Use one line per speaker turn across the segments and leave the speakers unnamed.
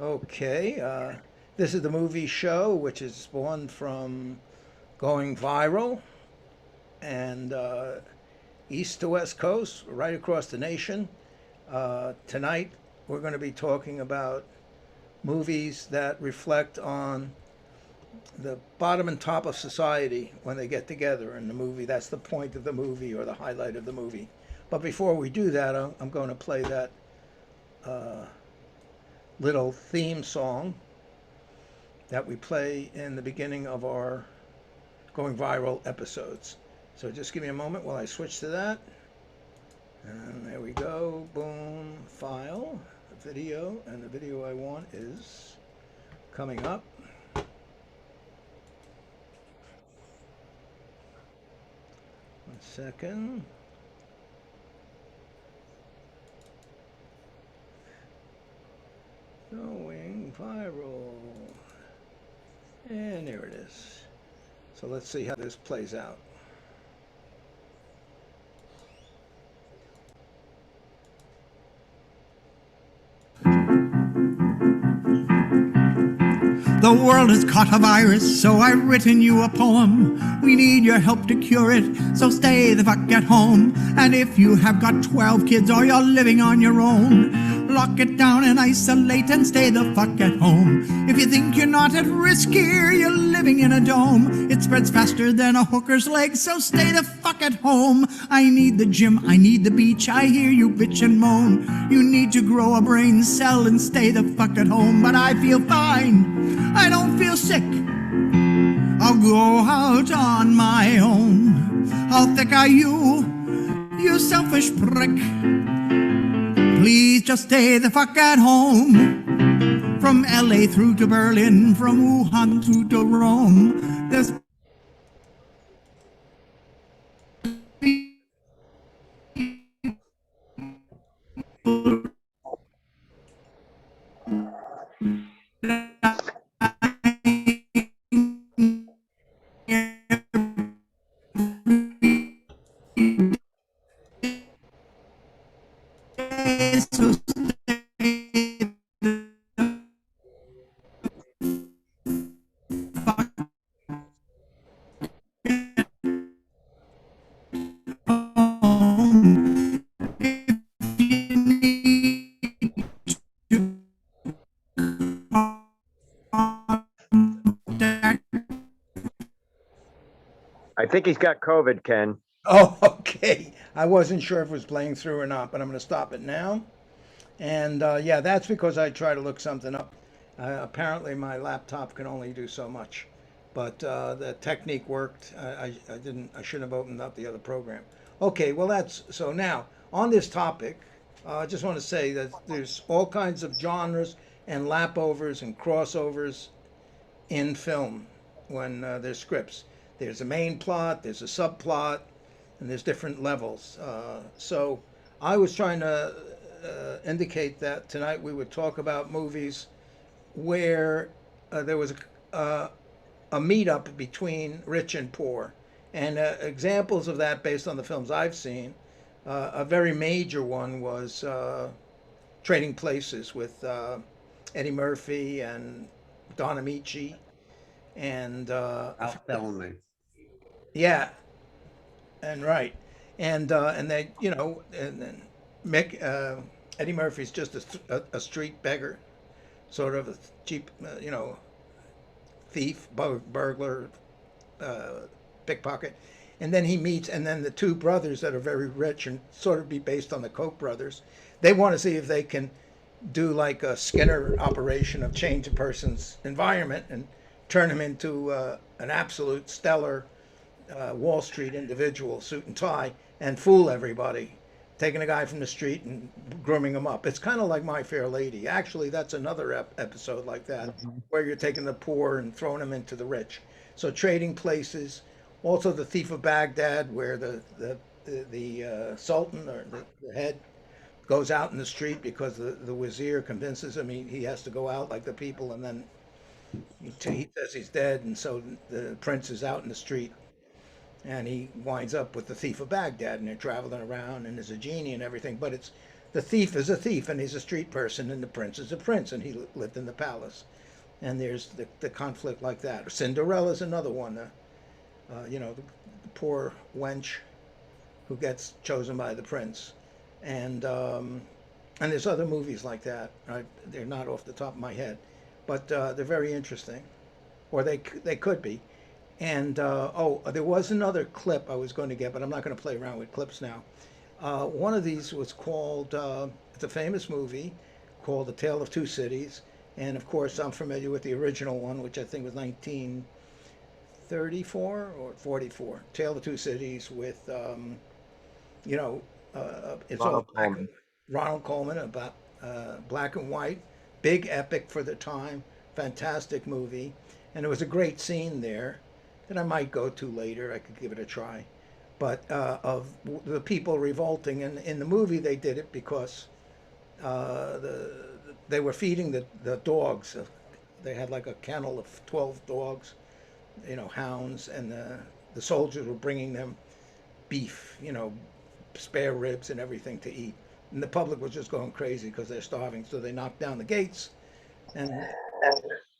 Okay, this is the movie show, which is spawned from going viral and east to west coast, right across the nation. Tonight, we're going to be talking about movies that reflect on the bottom and top of society when they get together in the movie. That's the point of the movie or the highlight of the movie. But before we do that, I'm going to play that little theme song that we play in the beginning of our going viral episodes. So just give me a moment while I switch to that. And there we go. Boom. File. Video. And the video I want is coming up. 1 second. Going viral. And there it is. So let's see how this plays out.
The world has caught a virus, so I've written you a poem. We need your help to cure it, so stay the fuck at home. And if you have got 12 kids or you're living on your own, lock it down and isolate and stay the fuck at home. If you think you're not at risk here, you're living in a dome. It spreads faster than a hooker's leg, so stay the fuck at home. I need the gym, I need the beach, I hear you bitch and moan. You need to grow a brain cell and stay the fuck at home. But I feel fine, I don't feel sick. I'll go out on my own. How thick are you, you selfish prick? Please just stay the fuck at home. From LA through to Berlin, from Wuhan through to Rome, there's
I think he's got COVID, Ken.
Oh, okay. I wasn't sure if it was playing through or not, but I'm going to stop it now. And yeah, that's because I try to look something up. Apparently, my laptop can only do so much, but the technique worked. I didn't. I shouldn't have opened up the other program. Okay, well that's so now on this topic. I just want to say that there's all kinds of genres and lapovers and crossovers in film when there's scripts. There's a main plot, there's a subplot, and there's different levels. So I was trying to indicate that tonight we would talk about movies where there was a meetup between rich and poor. And examples of that based on the films I've seen, a very major one was Trading Places with Eddie Murphy and Don Amici. And
Al Bellamy.
yeah, and right, and they, and then Mick, Eddie Murphy's just a street beggar, sort of a cheap, thief, burglar, uh, pickpocket, and then he meets, and then the two brothers that are very rich and sort of be based on the Koch brothers, they want to see if they can do like a Skinner operation of change a person's environment and turn him into an absolute stellar Wall Street individual, suit and tie, and fool everybody, taking a guy from the street and grooming him up. It's kind of like My Fair Lady. Actually, that's another episode like that, where you're taking the poor and throwing them into the rich. So Trading Places, also The Thief of Baghdad, where the Sultan or the head goes out in the street because the wazir convinces him he has to go out like the people, and then he says he's dead, and so the prince is out in the street, and he winds up with the thief of Baghdad, and they're traveling around, and there's a genie and everything. But it's the thief is a thief and he's a street person, and the prince is a prince and he lived in the palace. And there's the conflict like that. Cinderella's another one. The poor wench who gets chosen by the prince, and there's other movies like that. They're not off the top of my head, but they're very interesting, or they could be. And there was another clip I was going to get, but I'm not going to play around with clips now. One of these was called, it's a famous movie called The Tale of Two Cities. And of course, I'm familiar with the original one, which I think was 1934 or 44. Tale of Two Cities with, you know, it's all
Ronald Coleman.
Ronald Coleman, about black and white, big epic for the time, fantastic movie. And there was a great scene there that I might go to later. I could give it a try. But of the people revolting. And in the movie, they did it because they were feeding the dogs. They had like a kennel of 12 dogs, hounds, and the soldiers were bringing them beef, spare ribs and everything to eat. And the public was just going crazy because they're starving. So they knocked down the gates. And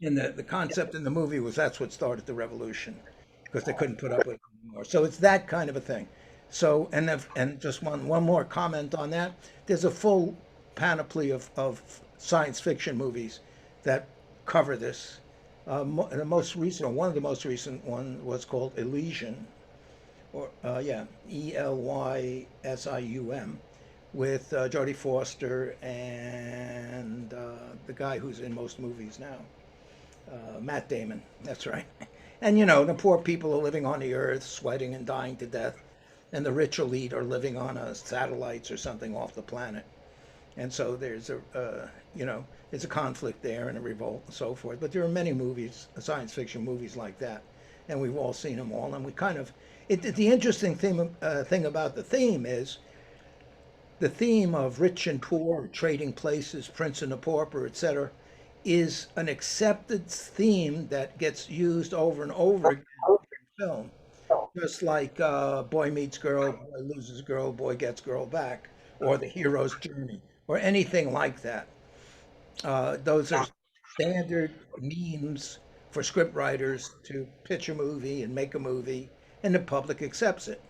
the concept in the movie was that's what started the revolution because they couldn't put up with it anymore. So it's that kind of a thing. So, and just one more comment on that. There's a full panoply of science fiction movies that cover this. The most recent, one of the most recent one was called Elysium, or Elysium, with Jodie Foster and the guy who's in most movies now, Matt Damon. That's right. And the poor people are living on the earth, sweating and dying to death, and the rich elite are living on satellites or something off the planet. And so there's there's a conflict there and a revolt and so forth. But there are many movies, science fiction movies like that, and we've all seen them all. And we kind of, the interesting thing about the theme is the theme of rich and poor, trading places, prince and the pauper, etc., is an accepted theme that gets used over and over again in film. Just like boy meets girl, boy loses girl, boy gets girl back, or the hero's journey, or anything like that. Those are standard memes for script writers to pitch a movie and make a movie, and the public accepts it.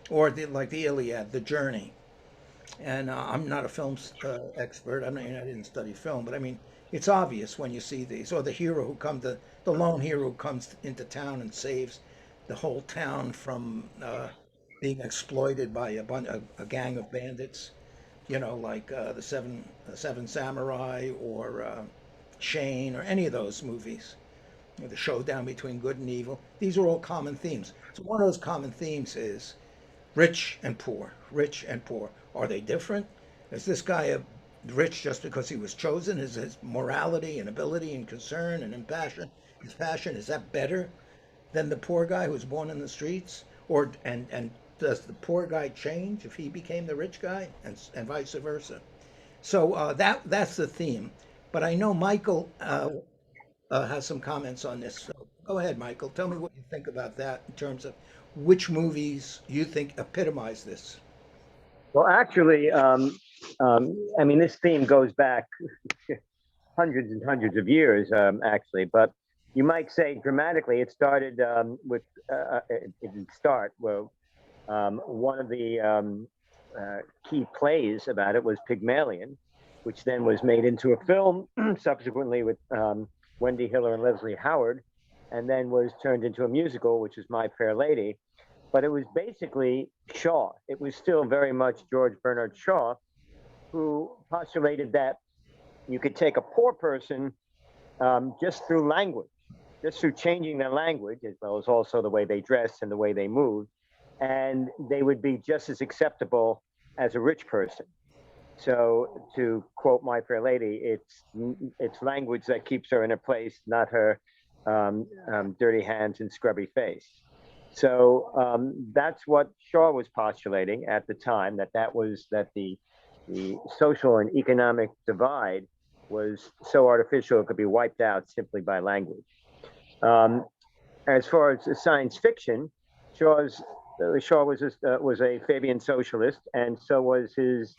Or like the Iliad, the journey. And I'm not a film expert. I mean, I didn't study film, but I mean, it's obvious when you see these. Or the hero who comes, the lone hero who comes into town and saves the whole town from being exploited by a gang of bandits. Like the Seven Samurai or Shane or any of those movies. The showdown between good and evil. These are all common themes. So one of those common themes is rich and poor, rich and poor. Are they different? Is this guy rich just because he was chosen? Is his morality and ability and concern and his passion, is that better than the poor guy who was born in the streets? Or and does the poor guy change if he became the rich guy, and vice versa? So that's the theme. But I know Michael has some comments on this. So go ahead, Michael. Tell me what you think about that in terms of which movies you think epitomize this.
Well, actually, I mean, this theme goes back hundreds and hundreds of years, actually. But you might say dramatically, it started with it didn't start. Well, one of the key plays about it was Pygmalion, which then was made into a film subsequently with Wendy Hiller and Leslie Howard, and then was turned into a musical, which is My Fair Lady. But it was basically Shaw. It was still very much George Bernard Shaw, who postulated that you could take a poor person just through language, just through changing their language, as well as also the way they dressed and the way they moved, and they would be just as acceptable as a rich person. So, to quote My Fair Lady, it's language that keeps her in her place, not her dirty hands and scrubby face. So that's what Shaw was postulating at the time, that the social and economic divide was so artificial it could be wiped out simply by language. As far as science fiction, Shaw was a Fabian socialist, and so was his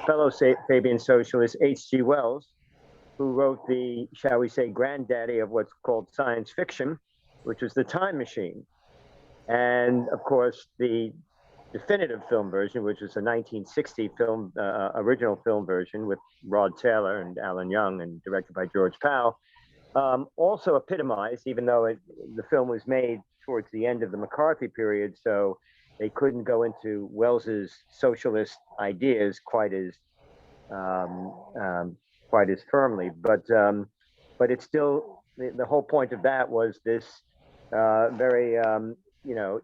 fellow Fabian socialist H.G. Wells, who wrote the, shall we say, granddaddy of what's called science fiction, which was The Time Machine. And of course, the definitive film version, which was a 1960 film, original film version with Rod Taylor and Alan Young and directed by George Powell, also epitomized, even though the film was made towards the end of the McCarthy period, so they couldn't go into Wells's socialist ideas quite as firmly, but it's still the whole point of that was this very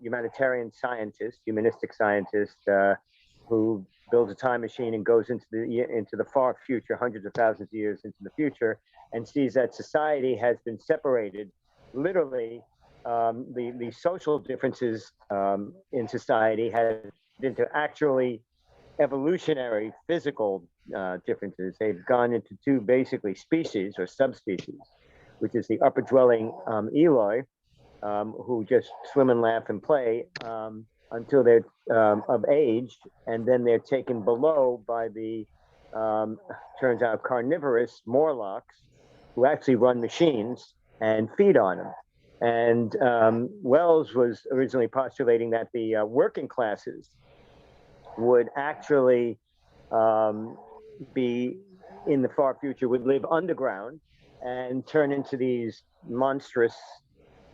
humanitarian scientist, humanistic scientist who builds a time machine and goes into the far future, hundreds of thousands of years into the future, and sees that society has been separated, literally. The social differences in society have into actually evolutionary physical differences. They've gone into two basically species or subspecies, which is the upper dwelling Eloi, who just swim and laugh and play until they're of age, and then they're taken below by the turns out carnivorous Morlocks, who actually run machines and feed on them. And Wells was originally postulating that the working classes would actually be in the far future, would live underground and turn into these monstrous,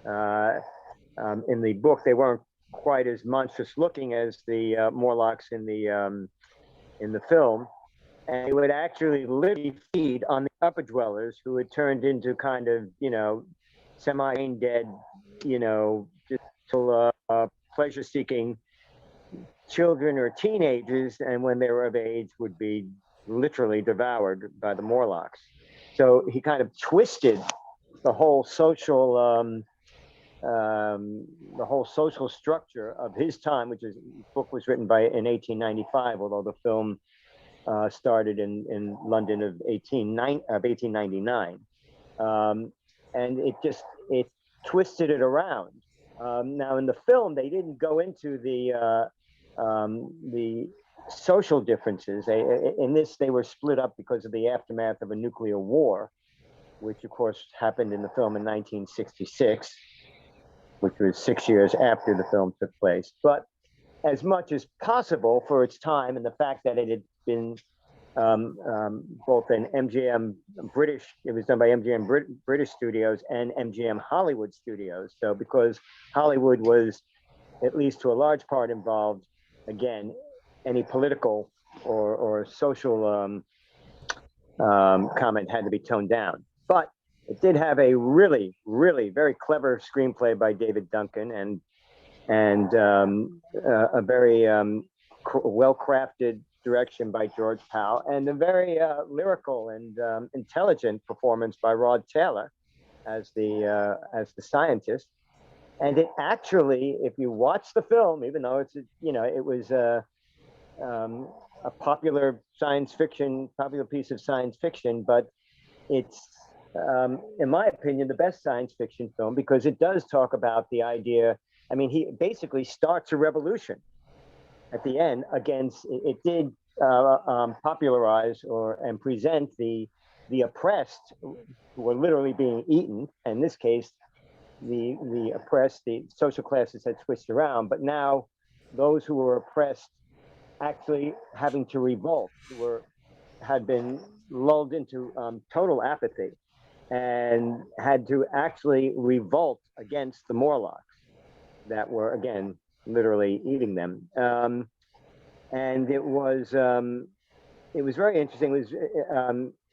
in the book, they weren't quite as monstrous looking as the Morlocks in the film. And it would actually literally feed on the upper dwellers who had turned into kind of, semi-dead, just pleasure-seeking children or teenagers, and when they were of age would be literally devoured by the Morlocks. So he kind of twisted the whole social structure of his time, which is the book was written in 1895, although the film started in London of 1899. And it twisted it around. Now in the film, they didn't go into the social differences. In this, they were split up because of the aftermath of a nuclear war, which of course happened in the film in 1966, which was 6 years after the film took place. But as much as possible for its time, and the fact that it had been both an MGM British, it was done by MGM British Studios and MGM Hollywood Studios. So because Hollywood was, at least to a large part, involved, again, any political or social comment had to be toned down. But it did have a really, really very clever screenplay by David Duncan and a very well-crafted direction by George Powell, and a very lyrical and intelligent performance by Rod Taylor as the scientist. And it actually, if you watch the film, even though it was a popular piece of science fiction, but it's in my opinion the best science fiction film, because it does talk about the idea. I mean, he basically starts a revolution at the end against. It did popularize and present the oppressed, who were literally being eaten. In this case, the oppressed, the social classes had switched around, but now those who were oppressed actually having to revolt, had been lulled into total apathy and had to actually revolt against the Morlocks that were, again, literally eating them. And it was very interesting.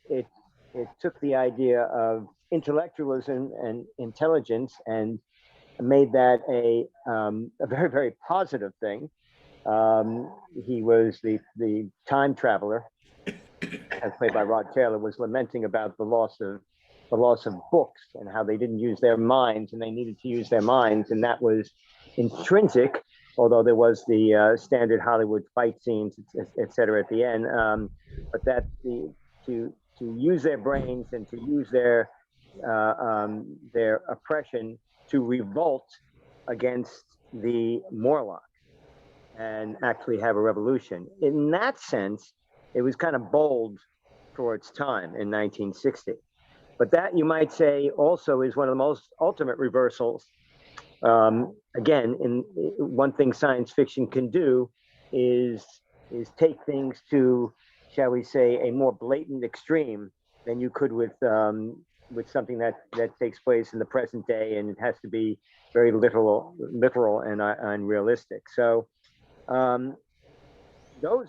It took the idea of intellectualism and intelligence and made that a very, very positive thing. He was the time traveler, as played by Rod Taylor, was lamenting about the loss of books and how they didn't use their minds, and they needed to use their minds, and that was intrinsic. Although there was the standard Hollywood fight scenes, et cetera, at the end, but that to use their brains and to use their oppression to revolt against the Morlocks and actually have a revolution. In that sense, it was kind of bold for its time in 1960. But that, you might say, also is one of the most ultimate reversals. Again, in one thing science fiction can do is take things to, shall we say, a more blatant extreme than you could with something that takes place in the present day, and it has to be very literal and realistic. So those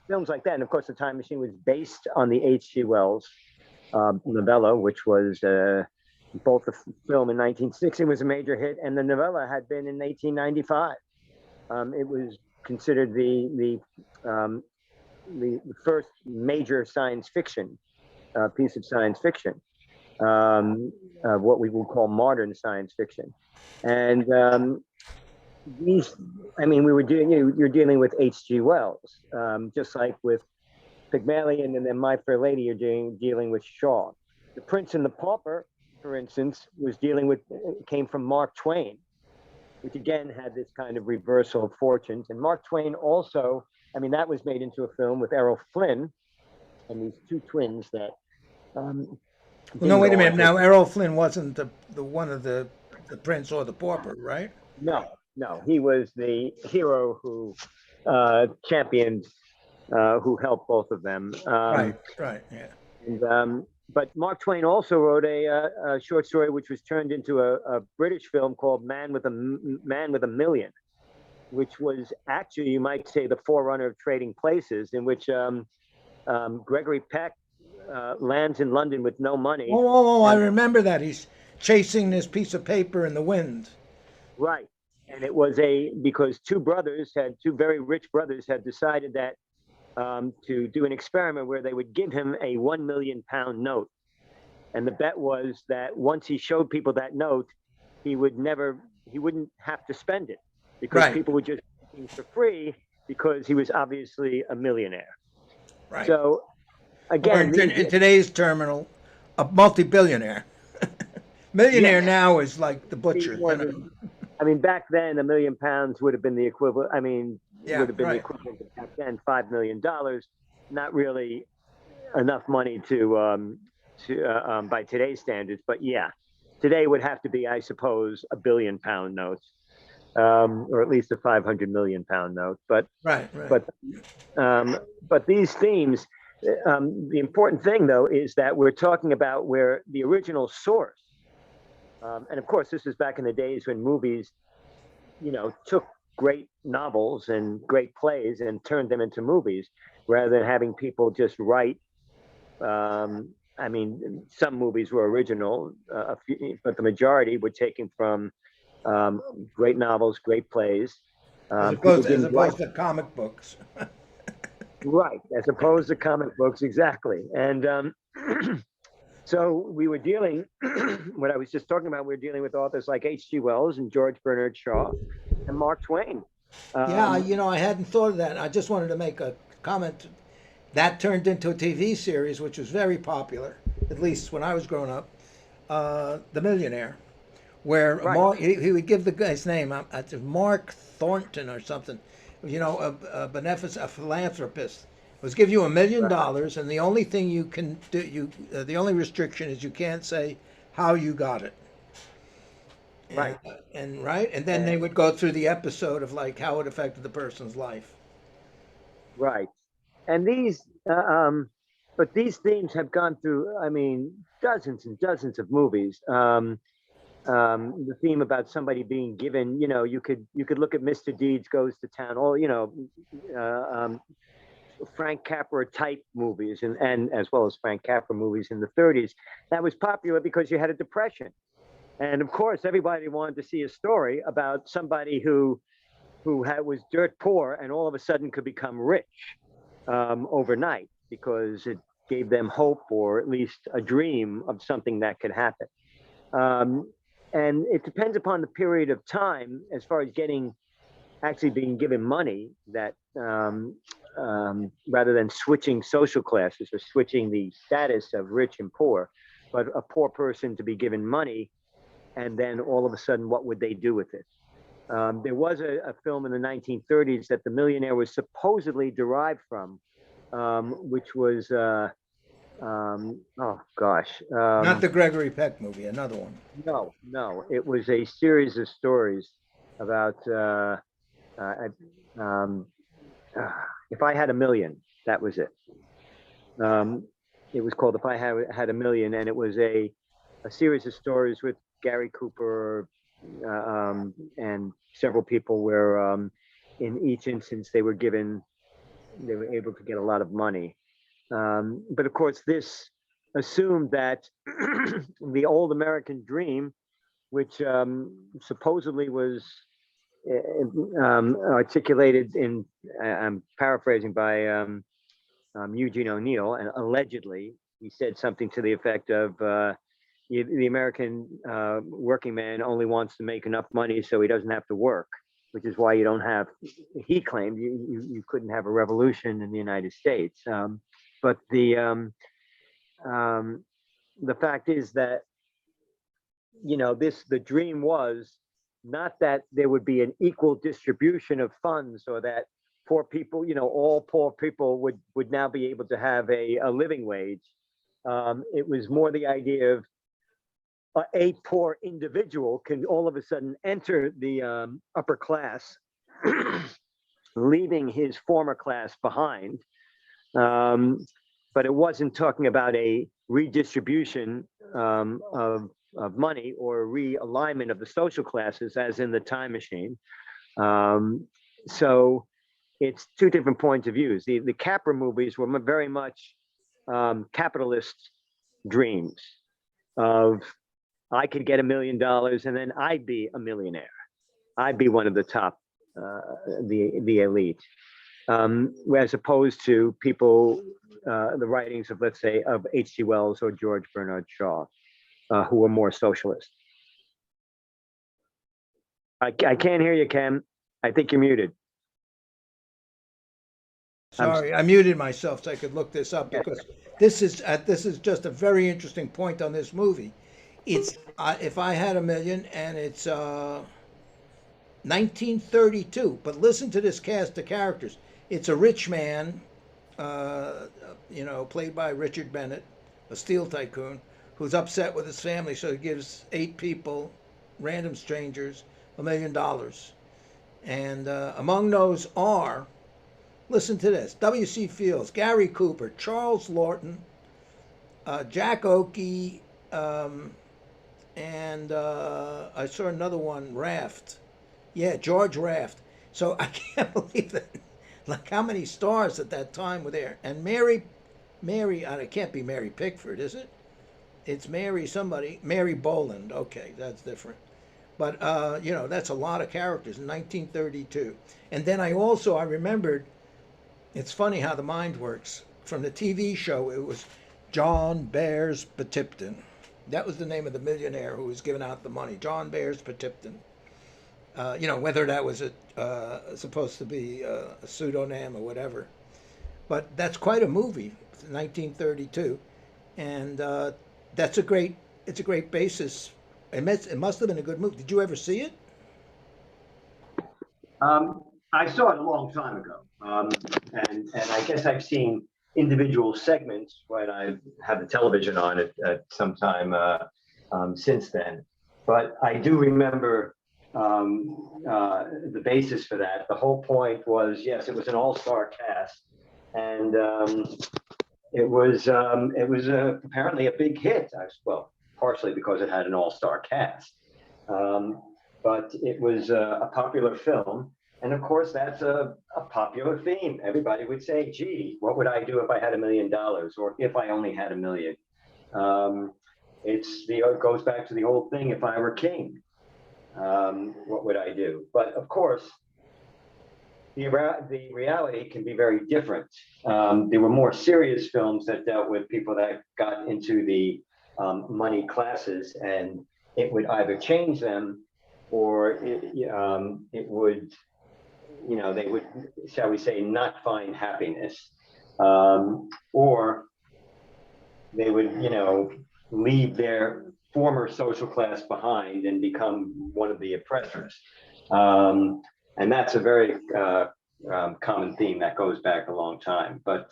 films like that, and of course, The Time Machine was based on the H.G. Wells novella, which was both the film in 1960 was a major hit, and the novella had been in 1895. It was considered the first major science fiction piece of science fiction, what we would call modern science fiction. And these, I mean, you're dealing with H.G. Wells, just like with Pygmalion and then My Fair Lady, you're dealing with Shaw. The Prince and the Pauper, for instance, came from Mark Twain, which again had this kind of reversal of fortunes. And Mark Twain also, I mean, that was made into a film with Errol Flynn and these two twins that.
No, wait a minute. Now, Errol Flynn wasn't the one of the Prince or the Pauper, right?
No, he was the hero who championed, who helped both of them.
Right, yeah.
And, but Mark Twain also wrote a short story which was turned into a British film called Man with a Million, which was actually, you might say, the forerunner of Trading Places, in which Gregory Peck lands in London with no money.
I remember that. He's chasing this piece of paper in the wind.
Right. And it was because two very rich brothers had decided that to do an experiment where they would give him a £1 million note. And the bet was that once he showed people that note, he wouldn't have to spend it, because people would just take him for free, because he was obviously a millionaire.
Right.
So again,
in today's terminal, a multi-billionaire. Millionaire now is like the butcher.
I mean, back then, £1 million would have been the equivalent. I mean, would have been the equivalent of back then $5 million. Not really enough money to by today's standards, but yeah, today would have to be, I suppose, £1 billion note, or at least a £500 million note. But but these themes. The important thing, though, is that we're talking about where the original source, and of course, this is back in the days when movies, took great novels and great plays and turned them into movies, rather than having people just write. I mean, some movies were original, but the majority were taken from great novels, great plays.
As opposed to comic books.
Right, as opposed to comic books, exactly. And so we were dealing, what I was just talking about, we were dealing with authors like H.G. Wells and George Bernard Shaw and Mark Twain.
I hadn't thought of that. I just wanted to make a comment. That turned into a TV series, which was very popular, at least when I was growing up, The Millionaire, where he would give the guy's name, Mark Thornton or something, a philanthropist, was give you $1 million, and the only thing you can do, the only restriction is you can't say how you got it. And then they would go through the episode of like how it affected the person's life.
Right. And but these themes have gone through, I mean, dozens and dozens of movies. The theme about somebody being given, you could look at Mr. Deeds Goes to Town, Frank Capra type movies, and as well as Frank Capra movies in the 30s. That was popular because you had a depression. And of course, everybody wanted to see a story about somebody who was dirt poor and all of a sudden could become rich overnight, because it gave them hope, or at least a dream of something that could happen. And it depends upon the period of time as far as actually being given money, that rather than switching social classes or switching the status of rich and poor, but a poor person to be given money, and then all of a sudden, what would they do with it? There was a film in the 1930s that The Millionaire was supposedly derived from, which was oh gosh,
Not the Gregory Peck movie, another one.
no, it was a series of stories about uh, um, if I had a million, that was it. It was called If I Had a Million, and it was a series of stories with Gary Cooper and several people where in each instance they were able to get a lot of money. But of course, this assumed that the old American dream, which supposedly was articulated in, I'm paraphrasing by Eugene O'Neill, and allegedly he said something to the effect of the American working man only wants to make enough money so he doesn't have to work, which is why you don't have, he claimed, you couldn't have a revolution in the United States. But the fact is that, the dream was not that there would be an equal distribution of funds, or that poor people, all poor people would now be able to have a living wage. It was more the idea of a poor individual can all of a sudden enter the upper class, leaving his former class behind. But it wasn't talking about a redistribution of money or a realignment of the social classes as in the Time Machine. So it's two different points of views. The Capra movies were very much capitalist dreams of, I could get $1 million and then I'd be a millionaire. I'd be one of the top, the elite, as opposed to people, the writings of, let's say, of H.G. Wells or George Bernard Shaw, who were more socialist. I can't hear you, Ken. I think you're muted.
Sorry, I muted myself so I could look this up, because this is just a very interesting point on this movie. It's If I Had a Million, and it's 1932. But listen to this cast of characters. It's a rich man, played by Richard Bennett, a steel tycoon, who's upset with his family, so he gives 8 people, random strangers, $1 million. And among those are, listen to this: W.C. Fields, Gary Cooper, Charles Lawton, Jack Oakey, and I saw another one, Raft. Yeah, George Raft. So I can't believe that. Like, how many stars at that time were there? And Mary, it can't be Mary Pickford, is it? It's Mary somebody, Mary Boland. Okay, that's different. But, that's a lot of characters in 1932. And then I remembered, it's funny how the mind works. From the TV show, it was John Bears Patipton. That was the name of the millionaire who was giving out the money, John Bears Patipton. Whether that was supposed to be a pseudonym or whatever. But that's quite a movie, 1932. And it's a great basis. It must have been a good movie. Did you ever see it?
I saw it a long time ago. And I guess I've seen individual segments when I have the television on at some time since then. But I do remember the basis for that. The whole point was, yes, it was an all-star cast, and it was apparently a big hit. Well, partially because it had an all-star cast, but it was a popular film. And of course, that's a popular theme. Everybody would say, gee, what would I do if I had $1 million, or if I only had $1 million? It goes back to the old thing, if I were king, what would I do? But of course, the reality can be very different. There were more serious films that dealt with people that got into the money classes, and it would either change them, or it would, they would, shall we say, not find happiness, or they would, leave their former social class behind and become one of the oppressors. And that's a very common theme that goes back a long time. But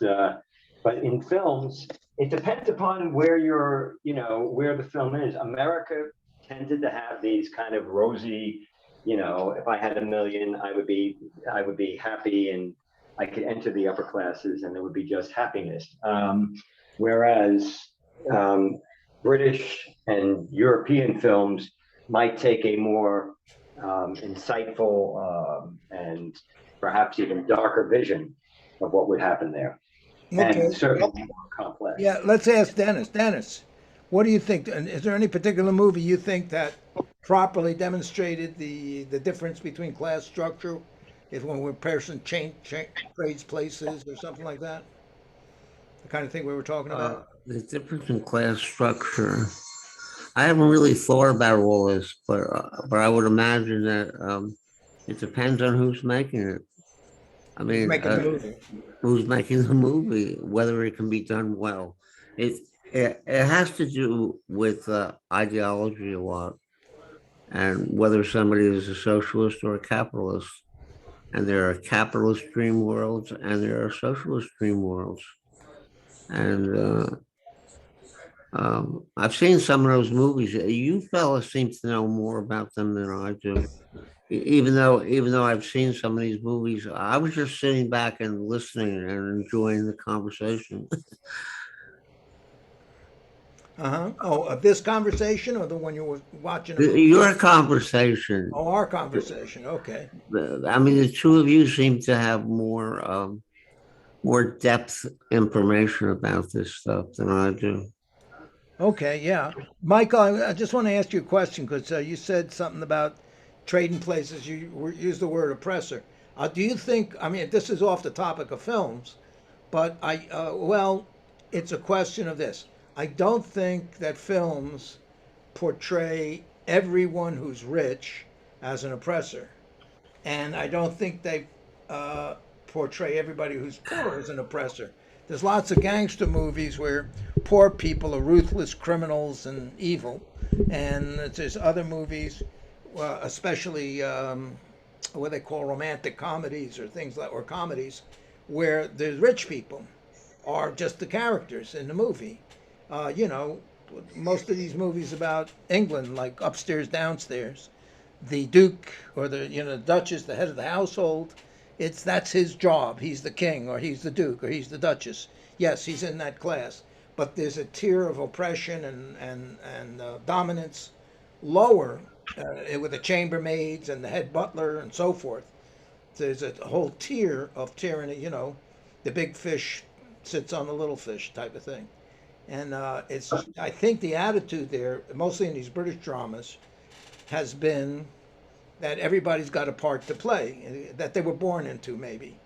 in films, it depends upon where where the film is. America tended to have these kind of rosy, if I had $1 million, I would be happy and I could enter the upper classes and it would be just happiness. Whereas British and European films might take a more insightful and perhaps even darker vision of what would happen there,
Okay.
and certainly more complex.
Yeah, let's ask Dennis. Dennis, what do you think? And is there any particular movie you think that properly demonstrated the difference between class structure, if when a person trades places or something like that? The kind of thing we were talking about.
The difference in class structure. I haven't really thought about all this, but I would imagine that it depends on who's making it. I mean,
Making the movie.
who's making the movie, whether it can be done well. It has to do with ideology a lot, and whether somebody is a socialist or a capitalist. And there are capitalist dream worlds, and there are socialist dream worlds. And I've seen some of those movies. You fellas seem to know more about them than I do. Even though I've seen some of these movies, I was just sitting back and listening and enjoying the conversation.
Oh, of this conversation or the one you were watching?
Your conversation.
Oh, our conversation. Okay.
I mean, the two of you seem to have more depth information about this stuff than I do.
Okay, yeah. Michael, I just want to ask you a question because you said something about trading places. You used the word oppressor. Do you think, I mean, this is off the topic of films, but well, it's a question of this. I don't think that films portray everyone who's rich as an oppressor. And I don't think they portray everybody who's poor as an oppressor. There's lots of gangster movies where poor people are ruthless criminals and evil, and there's other movies, especially what they call romantic comedies or things like or comedies, where the rich people are just the characters in the movie. Most of these movies about England, like Upstairs, Downstairs, the Duke or the Duchess, the head of the household, that's his job. He's the king, or he's the Duke, or he's the Duchess. Yes, he's in that class, but there's a tier of oppression and dominance lower, with the chambermaids and the head butler and so forth. There's a whole tier of tyranny. The big fish sits on the little fish type of thing, and I think the attitude there, mostly in these British dramas, has been that everybody's got a part to play that they were born into, maybe.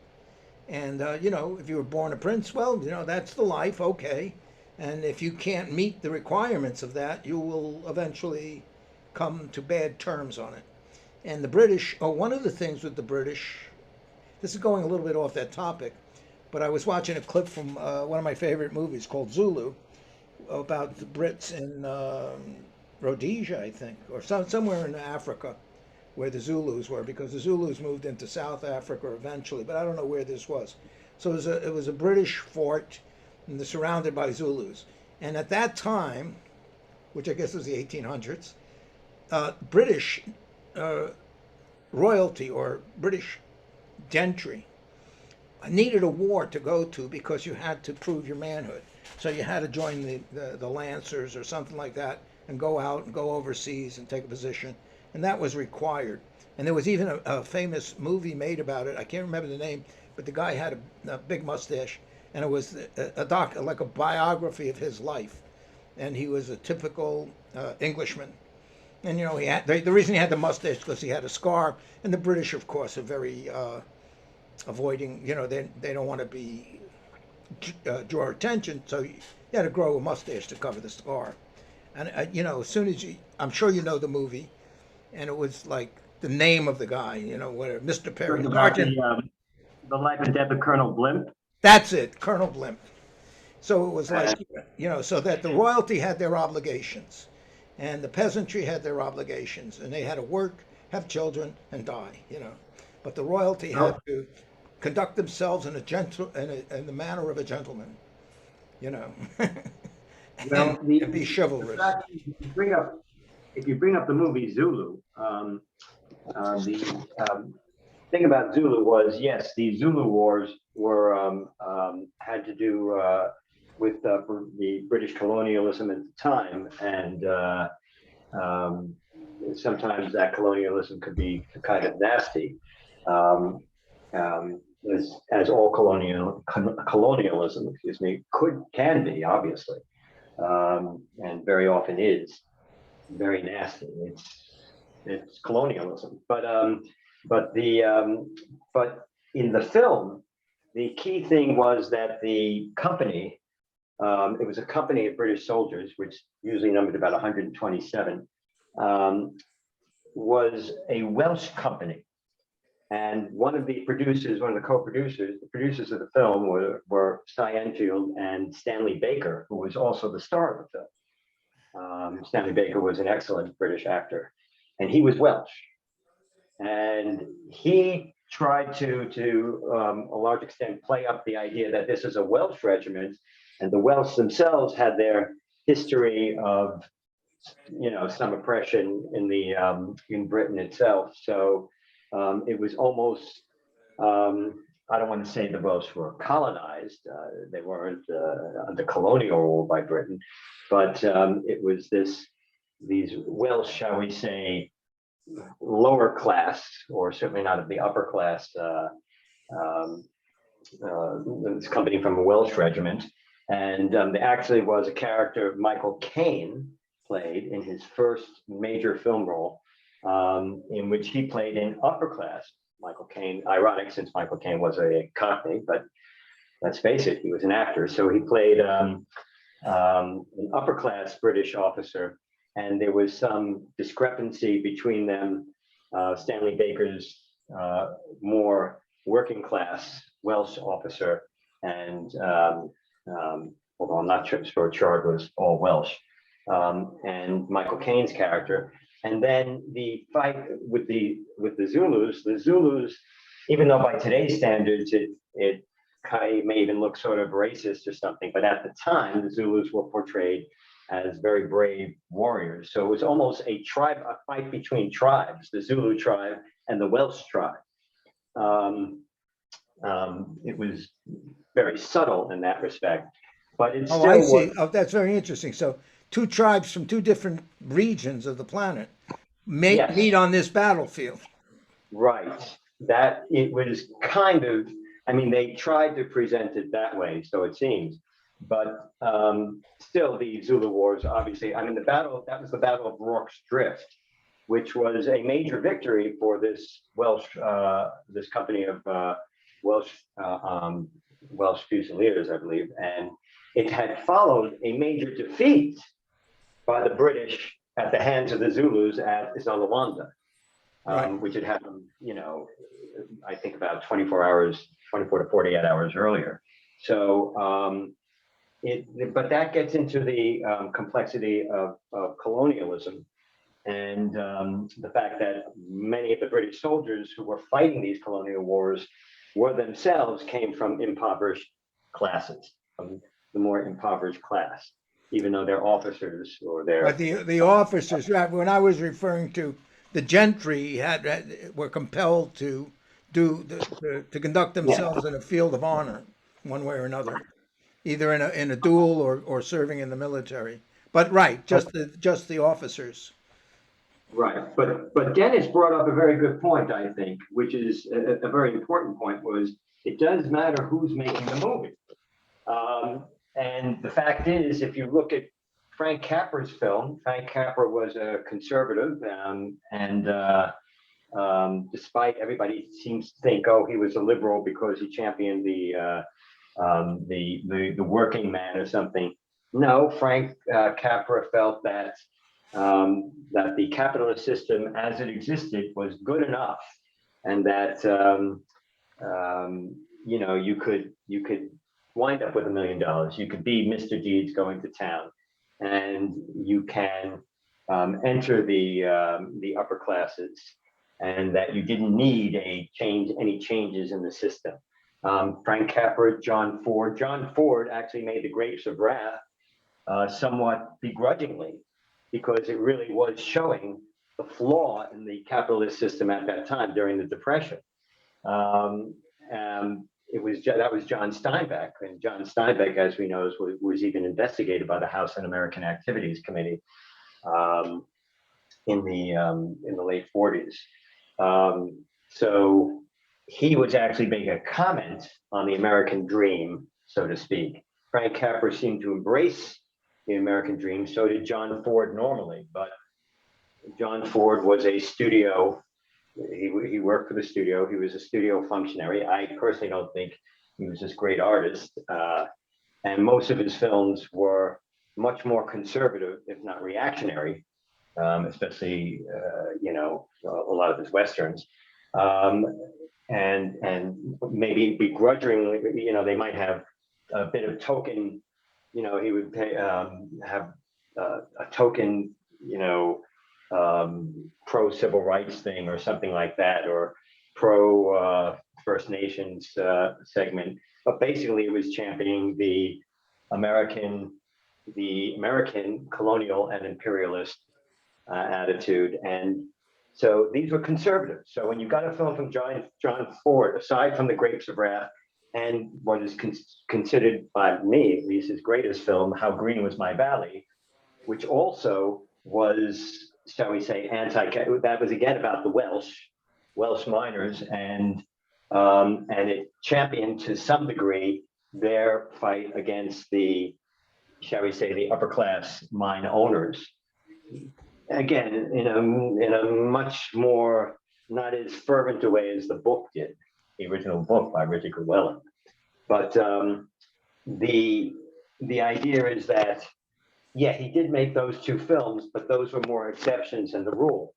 And if you were born a prince, well, that's the life, okay. And if you can't meet the requirements of that, you will eventually come to bad terms on it. And the British, one of the things with the British, this is going a little bit off that topic, but I was watching a clip from one of my favorite movies called Zulu, about the Brits in Rhodesia, I think, or somewhere in Africa, where the Zulus were, because the Zulus moved into South Africa eventually, but I don't know where this was. So it was a British fort, and they're surrounded by Zulus. And at that time, which I guess was the 1800s, British royalty or British gentry needed a war to go to because you had to prove your manhood. So you had to join the Lancers or something like that and go out and go overseas and take a position. And that was required. And there was even a famous movie made about it. I can't remember the name, but the guy had a big mustache, and it was like a biography of his life. And he was a typical Englishman. And he had the reason he had the mustache because he had a scar. And the British, of course, are very avoiding. They don't want to draw attention, so you had to grow a mustache to cover the scar. And as soon as I'm sure you know the movie. And it was like the name of the guy, whatever, Mr. Perry.
The life and death of Colonel Blimp.
That's it, Colonel Blimp. So it was like, so that the royalty had their obligations, and the peasantry had their obligations, and they had to work, have children, and die, But the royalty had to conduct themselves in a gentle in the manner of a gentleman, you know,
Well,
and be
the
chivalrous.
fact is, if you bring up the movie Zulu, the thing about Zulu was, yes, the Zulu Wars were had to do with the British colonialism at the time, and um, sometimes that colonialism could be kind of nasty, um, as all colonialism, excuse me, can be, obviously, and very often is very nasty. It's colonialism, but in the film, the key thing was that the company, it was a company of British soldiers, which usually numbered about 127, was a Welsh company. And one of the producers, one of the co-producers, the producers of the film were Cy Enfield and Stanley Baker, who was also the star of the film. Stanley Baker was an excellent British actor, and he was Welsh. And he tried to a large extent, play up the idea that this is a Welsh regiment, and the Welsh themselves had their history of, some oppression in Britain itself. So it was almost, I don't want to say the Welsh were colonized. They weren't under colonial rule by Britain, but it was these Welsh, shall we say, lower class, or certainly not of the upper class, this company from a Welsh regiment. And there actually was a character Michael Caine played in his first major film role, in which he played an upper class Michael Caine. Ironic, since Michael Caine was a Cockney, but let's face it, he was an actor. So he played an upper class British officer, and there was some discrepancy between them. Stanley Baker's more working class Welsh officer, and although I'm not sure Chard was all Welsh, and Michael Caine's character. And then the fight with the Zulus, even though by today's standards it may even look sort of racist or something, but at the time the Zulus were portrayed as very brave warriors. So it was almost a fight between tribes, the Zulu tribe and the Welsh tribe. It was very subtle in that respect, but it still
I see.
was.
Oh, that's very interesting. So two tribes from two different regions of the planet
Yes.
meet on this battlefield.
Right. That it was kind of, I mean, they tried to present it that way, so it seems, but still the Zulu Wars, obviously, I mean, that was the Battle of Rorke's Drift, which was a major victory for this this company of Welsh Fusiliers, I believe, and it had followed a major defeat by the British at the hands of the Zulus at Zonalanda,
Right.
which had happened, I think about 24 to 48 hours earlier. So, but that gets into the complexity of colonialism, and the fact that many of the British soldiers who were fighting these colonial wars came from impoverished classes, from the more impoverished class, even though they're officers or they're.
But the officers, right, when I was referring to the gentry were compelled to to conduct themselves in a field of honor, one way or another, either in a duel or serving in the military. But right, just the officers.
Right, but Dennis brought up a very good point, I think, which is a very important point, was it does matter who's making the movie. And the fact is, if you look at Frank Capra's film, Frank Capra was a conservative, and despite everybody seems to think, oh, he was a liberal because he championed the working man or something. No, Frank Capra felt that that the capitalist system as it existed was good enough, and that you could wind up with $1 million. You could be Mr. Deeds going to town, and you can enter the upper classes, and that you didn't need any changes in the system. Frank Capra, John Ford. John Ford actually made The Grapes of Wrath somewhat begrudgingly, because it really was showing the flaw in the capitalist system at that time during the Depression. And that was John Steinbeck, and John Steinbeck, as we know, was even investigated by the House Un-American Activities Committee in the late 40s. So he was actually making a comment on the American dream, so to speak. Frank Capra seemed to embrace the American dream. So did John Ford normally, but John Ford was a studio. He worked for the studio. He was a studio functionary. I personally don't think he was this great artist. And most of his films were much more conservative, if not reactionary, especially, a lot of his Westerns. And maybe begrudgingly, they might have a bit of token, he would have a token, pro civil rights thing or something like that, or pro First Nations segment. But basically, it was championing the American colonial and imperialist attitude. And so these were conservatives. So when you got a film from John Ford, aside from The Grapes of Wrath, and what is considered by me, at least, his greatest film, How Green Was My Valley, which also was, shall we say, that was again about the Welsh miners, and it championed to some degree their fight against the, shall we say, the upper class mine owners. Again, in a much more, not as fervent a way as the book did, the original book by Richard Llewellyn. But the idea is that, yeah, he did make those two films, but those were more exceptions than the rule.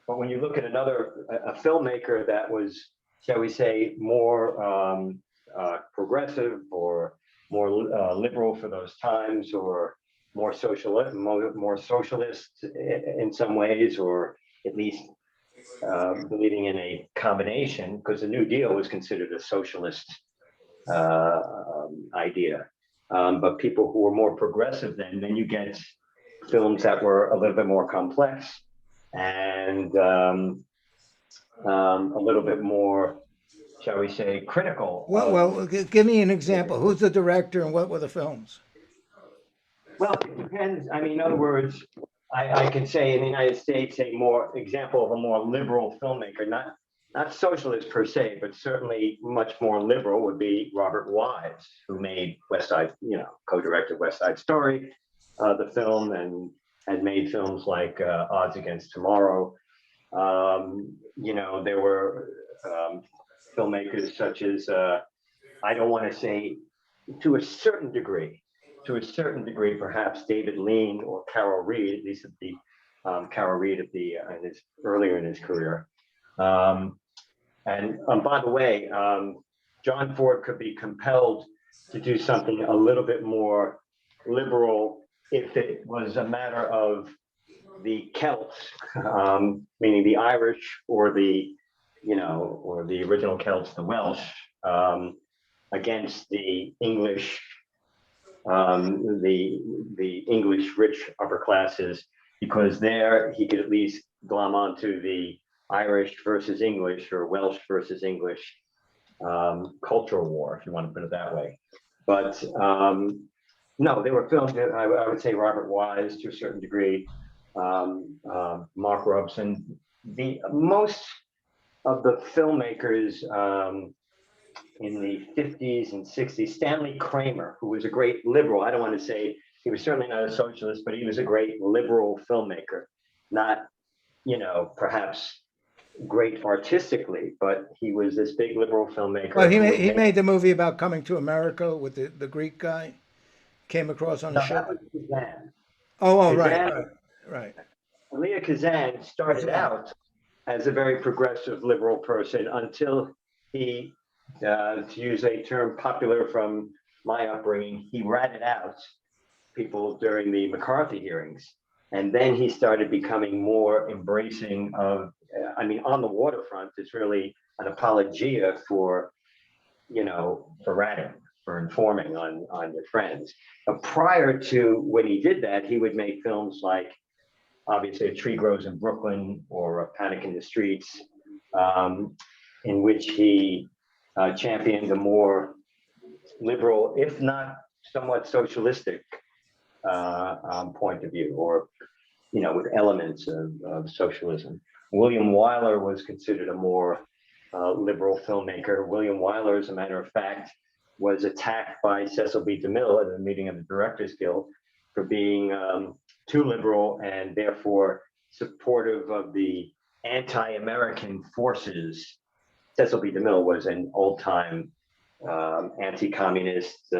But when you look at a filmmaker that was, shall we say, more progressive or more liberal for those times, or more socialist in some ways, or at least believing in a combination, because the New Deal was considered a socialist idea. But people who were more progressive, then you get films that were a little bit more complex and a little bit more, shall we say, critical.
Well, give me an example. Who's the director and what were the films?
Well, it depends. I mean, in other words, I can say in the United States, a more example of a more liberal filmmaker, not socialist per se, but certainly much more liberal, would be Robert Wise, who made West Side, co-directed West Side Story, the film, and made films like Odds Against Tomorrow. There were filmmakers such as, I don't want to say, to a certain degree, perhaps David Lean or Carol Reed, at least at the Carol Reed earlier in his career. And by the way, John Ford could be compelled to do something a little bit more liberal if it was a matter of the Celts, meaning the Irish or the original Celts, the Welsh, against the English, the English rich upper classes, because there he could at least glom onto the Irish versus English or Welsh versus English cultural war, if you want to put it that way. But no, they were filmed. I would say Robert Wise to a certain degree, Mark Robson. Most of the filmmakers in the 50s and 60s, Stanley Kramer, who was a great liberal. I don't want to say he was certainly not a socialist, but he was a great liberal filmmaker. Not, perhaps great artistically, but he was this big liberal filmmaker.
Well, he made the movie about coming to America with the Greek guy. Came across on a ship.
That was Kazan.
Oh,
Kazan,
right.
Elia Kazan started out as a very progressive liberal person until he, to use a term popular from my upbringing, he ratted out people during the McCarthy hearings. And then he started becoming more embracing of, On the Waterfront is really an apologia for for ratting, for informing on your friends. Prior to when he did that, he would make films like, obviously, A Tree Grows in Brooklyn or A Panic in the Streets, in which he championed a more liberal, if not somewhat socialistic point of view, or with elements of socialism. William Wyler was considered a more liberal filmmaker. William Wyler, as a matter of fact, was attacked by Cecil B. DeMille at a meeting of the Directors Guild for being too liberal and therefore supportive of the anti-American forces. Cecil B. DeMille was an old-time anti-communist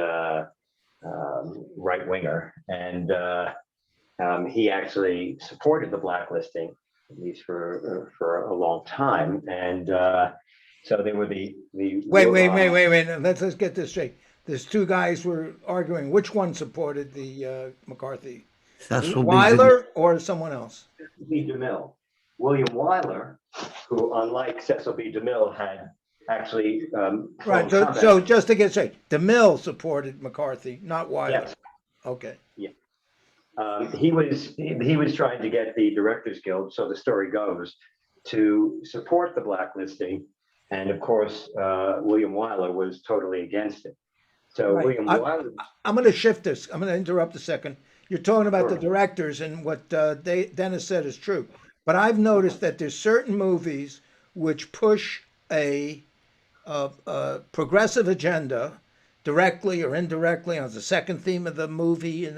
right-winger, and he actually supported the blacklisting, at least for a long time. And so they were the
Wait. Let's get this straight. There's two guys were arguing. Which one supported the McCarthy?
Cecil B.
Wyler or someone else?
B. DeMille. William Wyler, who, unlike Cecil B. DeMille, had actually
Right. So just to get straight, DeMille supported McCarthy, not Wyler.
Yes.
Okay.
Yeah. He was trying to get the Directors Guild, so the story goes, to support the blacklisting, and of course, William Wyler was totally against it. So
Right.
William Wyler.
I'm going to shift this. I'm going to interrupt a second. You're talking about the
Sure.
directors, and what Dennis said is true. But I've noticed that there's certain movies which push a progressive agenda directly or indirectly on the second theme of the movie,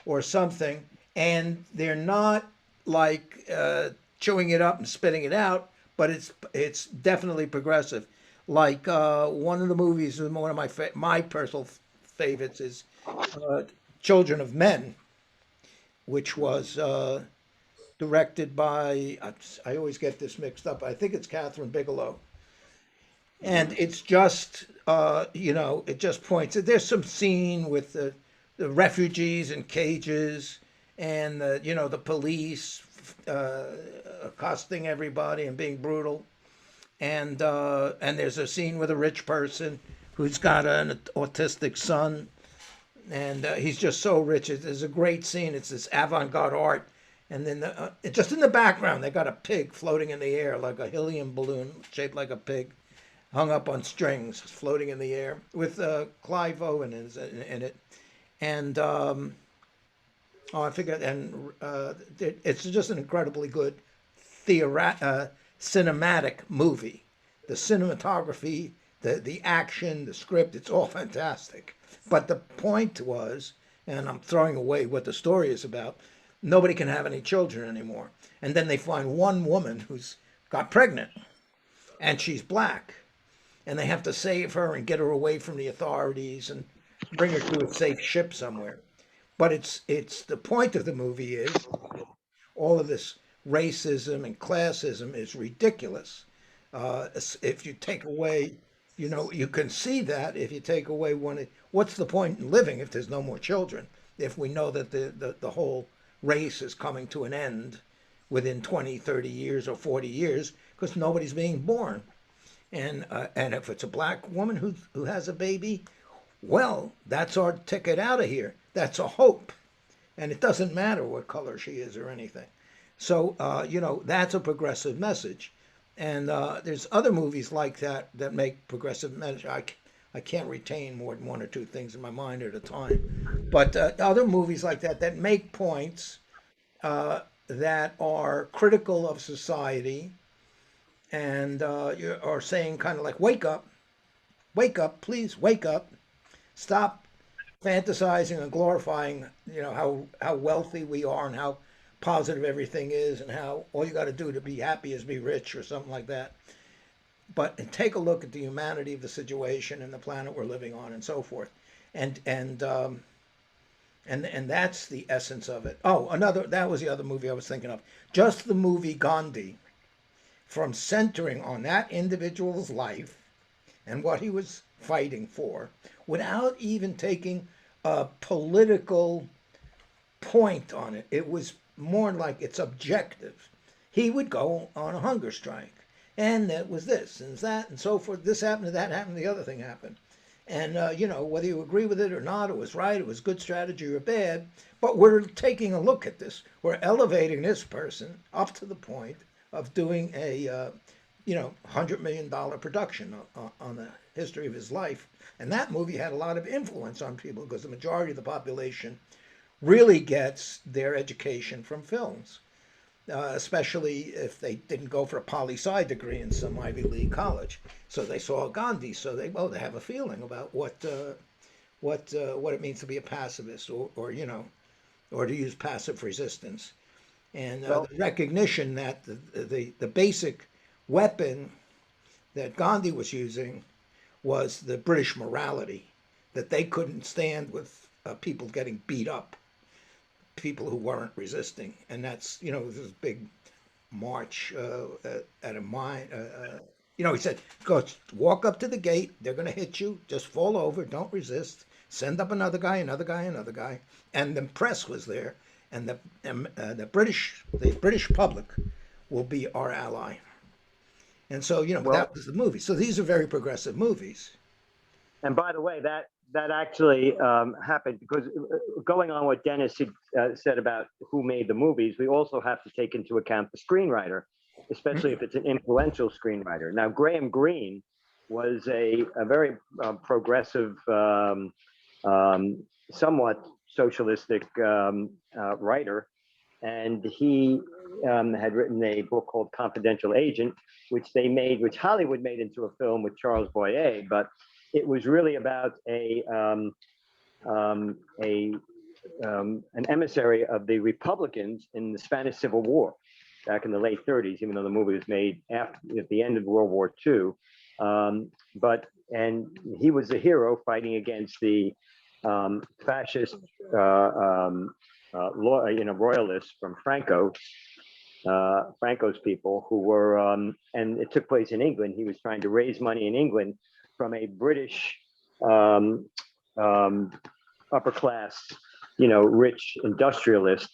or something, and they're not like chewing it up and spitting it out, but it's definitely progressive. Like one of the movies, one of my personal favorites is Children of Men, which was directed by, I always get this mixed up, I think it's Catherine Bigelow. And it's just, it just points, there's some scene with the refugees in cages and, the police accosting everybody and being brutal. And there's a scene with a rich person who's got an autistic son, and he's just so rich. There's a great scene. It's this avant-garde art, and then just in the background they got a pig floating in the air, like a helium balloon shaped like a pig, hung up on strings, floating in the air, with Clive Owen in it, and I forget. And it's just an incredibly good cinematic movie. The cinematography, the action, the script, it's all fantastic. But the point was, and I'm throwing away what the story is about, nobody can have any children anymore. And then they find one woman who's got pregnant, and she's black. And they have to save her and get her away from the authorities and bring her to a safe ship somewhere. But it's the point of the movie is all of this racism and classism is ridiculous. If you take away, you can see that if you take away what's the point in living if there's no more children? If we know that the whole race is coming to an end within 20, 30 years or 40 years because nobody's being born. And if it's a black woman who has a baby, well, that's our ticket out of here. That's a hope. And it doesn't matter what color she is or anything. So, that's a progressive message. And there's other movies like that make progressive message. I can't retain more than one or two things in my mind at a time. But other movies like that make points that are critical of society and are saying kind of like, wake up, please wake up, stop fantasizing and glorifying, how wealthy we are and how positive everything is and how all you got to do to be happy is be rich or something like that. But take a look at the humanity of the situation and the planet we're living on and so forth. And that's the essence of it. Oh, that was the other movie I was thinking of. Just the movie Gandhi, from centering on that individual's life and what he was fighting for, without even taking a political point on it. It was more like it's objective. He would go on a hunger strike, and that was this and that and so forth. This happened, that happened, the other thing happened. And, whether you agree with it or not, it was right, it was good strategy or bad, but we're taking a look at this. We're elevating this person up to the point of doing a, $100 million production on the history of his life. And that movie had a lot of influence on people because the majority of the population really gets their education from films, especially if they didn't go for a poli-sci degree in some Ivy League college. So they saw Gandhi, so they have a feeling about what it means to be a pacifist, or to use passive resistance, and
Well,
the recognition that the basic weapon that Gandhi was using was the British morality, that they couldn't stand with people getting beat up, people who weren't resisting, and that's this big march at a mine. He said, "Go walk up to the gate. They're going to hit you. Just fall over. Don't resist. Send up another guy, another guy, another guy." And the press was there, and the British public will be our ally. And so
well,
that was the movie. So these are very progressive movies.
and by the way, that actually happened because going on what Dennis had said about who made the movies, we also have to take into account the screenwriter, especially if it's an influential screenwriter. Now, Graham Greene was a very progressive, somewhat socialistic writer, and he had written a book called Confidential Agent, which Hollywood made into a film with Charles Boyer, but it was really about an emissary of the Republicans in the Spanish Civil War back in the late 30s, even though the movie was made at the end of World War II. And he was the hero fighting against the fascist royalists from Franco's people, who were, and it took place in England. He was trying to raise money in England from a British upper class, rich industrialist.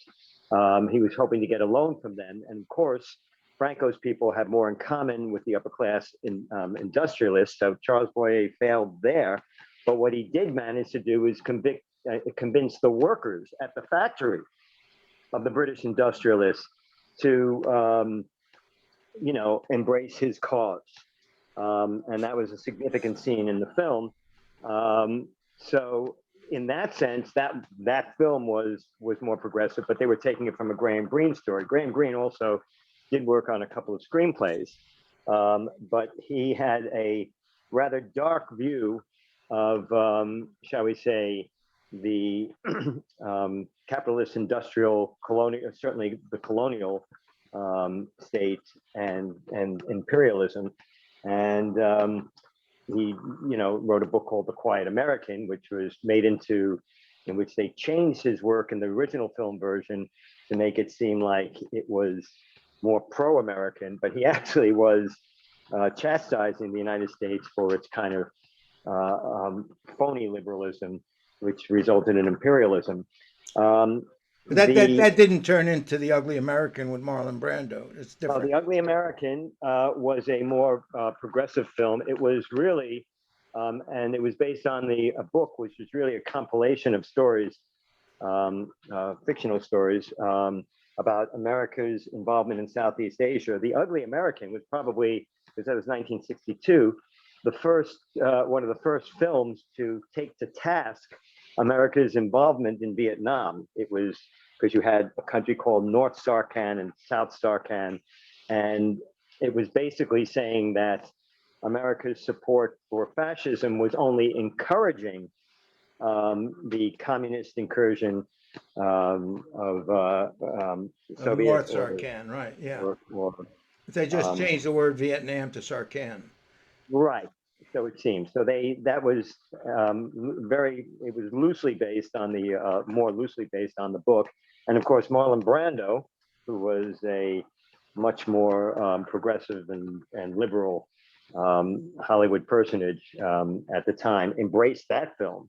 He was hoping to get a loan from them. And of course, Franco's people had more in common with the upper class industrialists. So Charles Boyer failed there. But what he did manage to do is convince the workers at the factory of the British industrialists to, embrace his cause. And that was a significant scene in the film. So in that sense, that film was more progressive, but they were taking it from a Graham Greene story. Graham Greene also did work on a couple of screenplays, but he had a rather dark view of, shall we say, the capitalist industrial colonial, certainly the colonial state and imperialism. And he, wrote a book called The Quiet American, which was made in which they changed his work in the original film version to make it seem like it was more pro-American, but he actually was chastising the United States for its kind of phony liberalism, which resulted in imperialism.
That didn't turn into The Ugly American with Marlon Brando. It's different.
The Ugly American was a more progressive film. It was really, and it was based on a book, which was really a compilation of stories, fictional stories about America's involvement in Southeast Asia. The Ugly American was probably, because that was 1962, one of the first films to take to task America's involvement in Vietnam. It was because you had a country called North Sarkan and South Sarkan, and it was basically saying that America's support for fascism was only encouraging the communist incursion of Soviet.
North Sarkan, right? Yeah. They just changed the word Vietnam to Sarkan.
Right. So it seems. So that was it was loosely based on more loosely based on the book. And of course, Marlon Brando, who was a much more progressive and liberal Hollywood personage at the time, embraced that film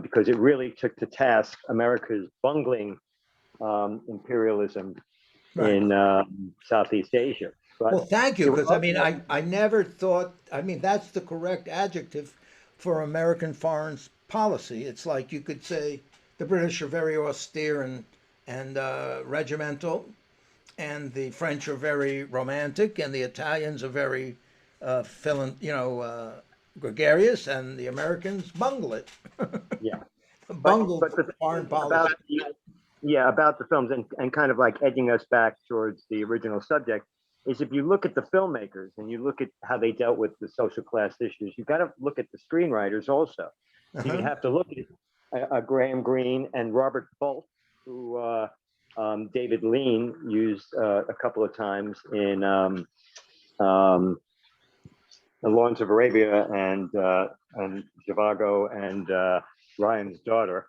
because it really took to task America's bungling imperialism
Right.
in Southeast Asia. But
Well, thank you,
there were
because I
other
mean,
ones.
I never thought, I mean, that's the correct adjective for American foreign policy. It's like you could say the British are very austere and regimental, and the French are very romantic, and the Italians are very, gregarious, and the Americans bungle it,
Yeah,
bungle
but the thing
foreign
is about
policy.
about the films, and kind of like edging us back towards the original subject, is if you look at the filmmakers and you look at how they dealt with the social class issues, you got to look at the screenwriters also. So you
Uh-huh.
have to look at Graham Greene and Robert Bolt, who David Lean used a couple of times in um, The Lawrence of Arabia and Zhivago and Ryan's Daughter.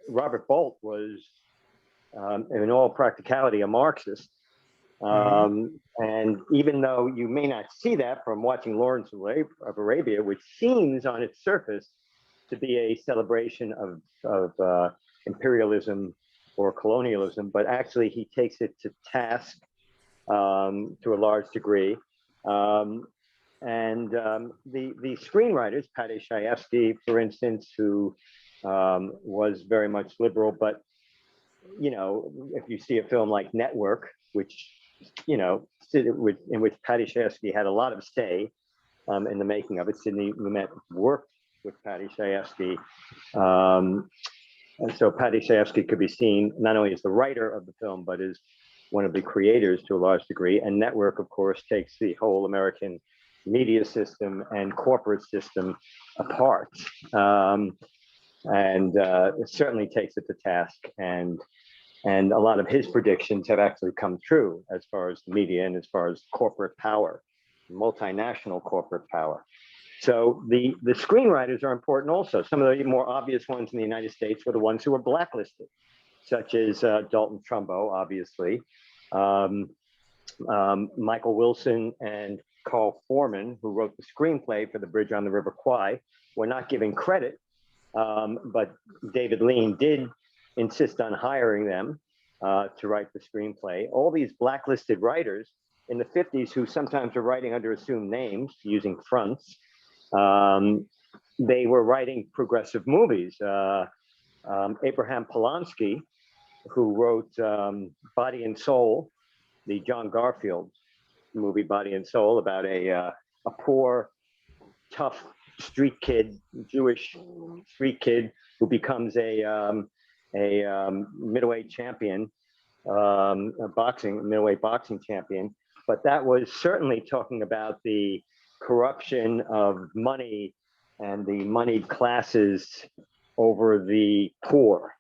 Robert Bolt was, in all practicality, a Marxist.
Hmm.
And even though you may not see that from watching Lawrence of Arabia, which seems on its surface to be a celebration of imperialism or colonialism, but actually he takes it to task to a large degree. Um, and the screenwriters, Paddy Chayefsky, for instance, who was very much liberal, but if you see a film like Network, which in which Paddy Chayefsky had a lot of say in the making of it. Sidney Lumet worked with Paddy Chayefsky, and so Paddy Chayefsky could be seen not only as the writer of the film, but as one of the creators to a large degree. And Network, of course, takes the whole American media system and corporate system apart. And it certainly takes it to task. And a lot of his predictions have actually come true as far as the media and as far as corporate power, multinational corporate power. So the screenwriters are important also. Some of the more obvious ones in the United States were the ones who were blacklisted, such as Dalton Trumbo, obviously, Michael Wilson and Carl Foreman, who wrote the screenplay for The Bridge on the River Kwai, were not given credit, but David Lean did insist on hiring them to write the screenplay. All these blacklisted writers in the 50s, who sometimes were writing under assumed names, using fronts, they were writing progressive movies. Abraham Polanski, who wrote Body and Soul, the John Garfield movie Body and Soul, about a poor, tough street kid, Jewish street kid, who becomes a middleweight champion, middleweight boxing champion. But that was certainly talking about the corruption of money and the moneyed classes over the poor.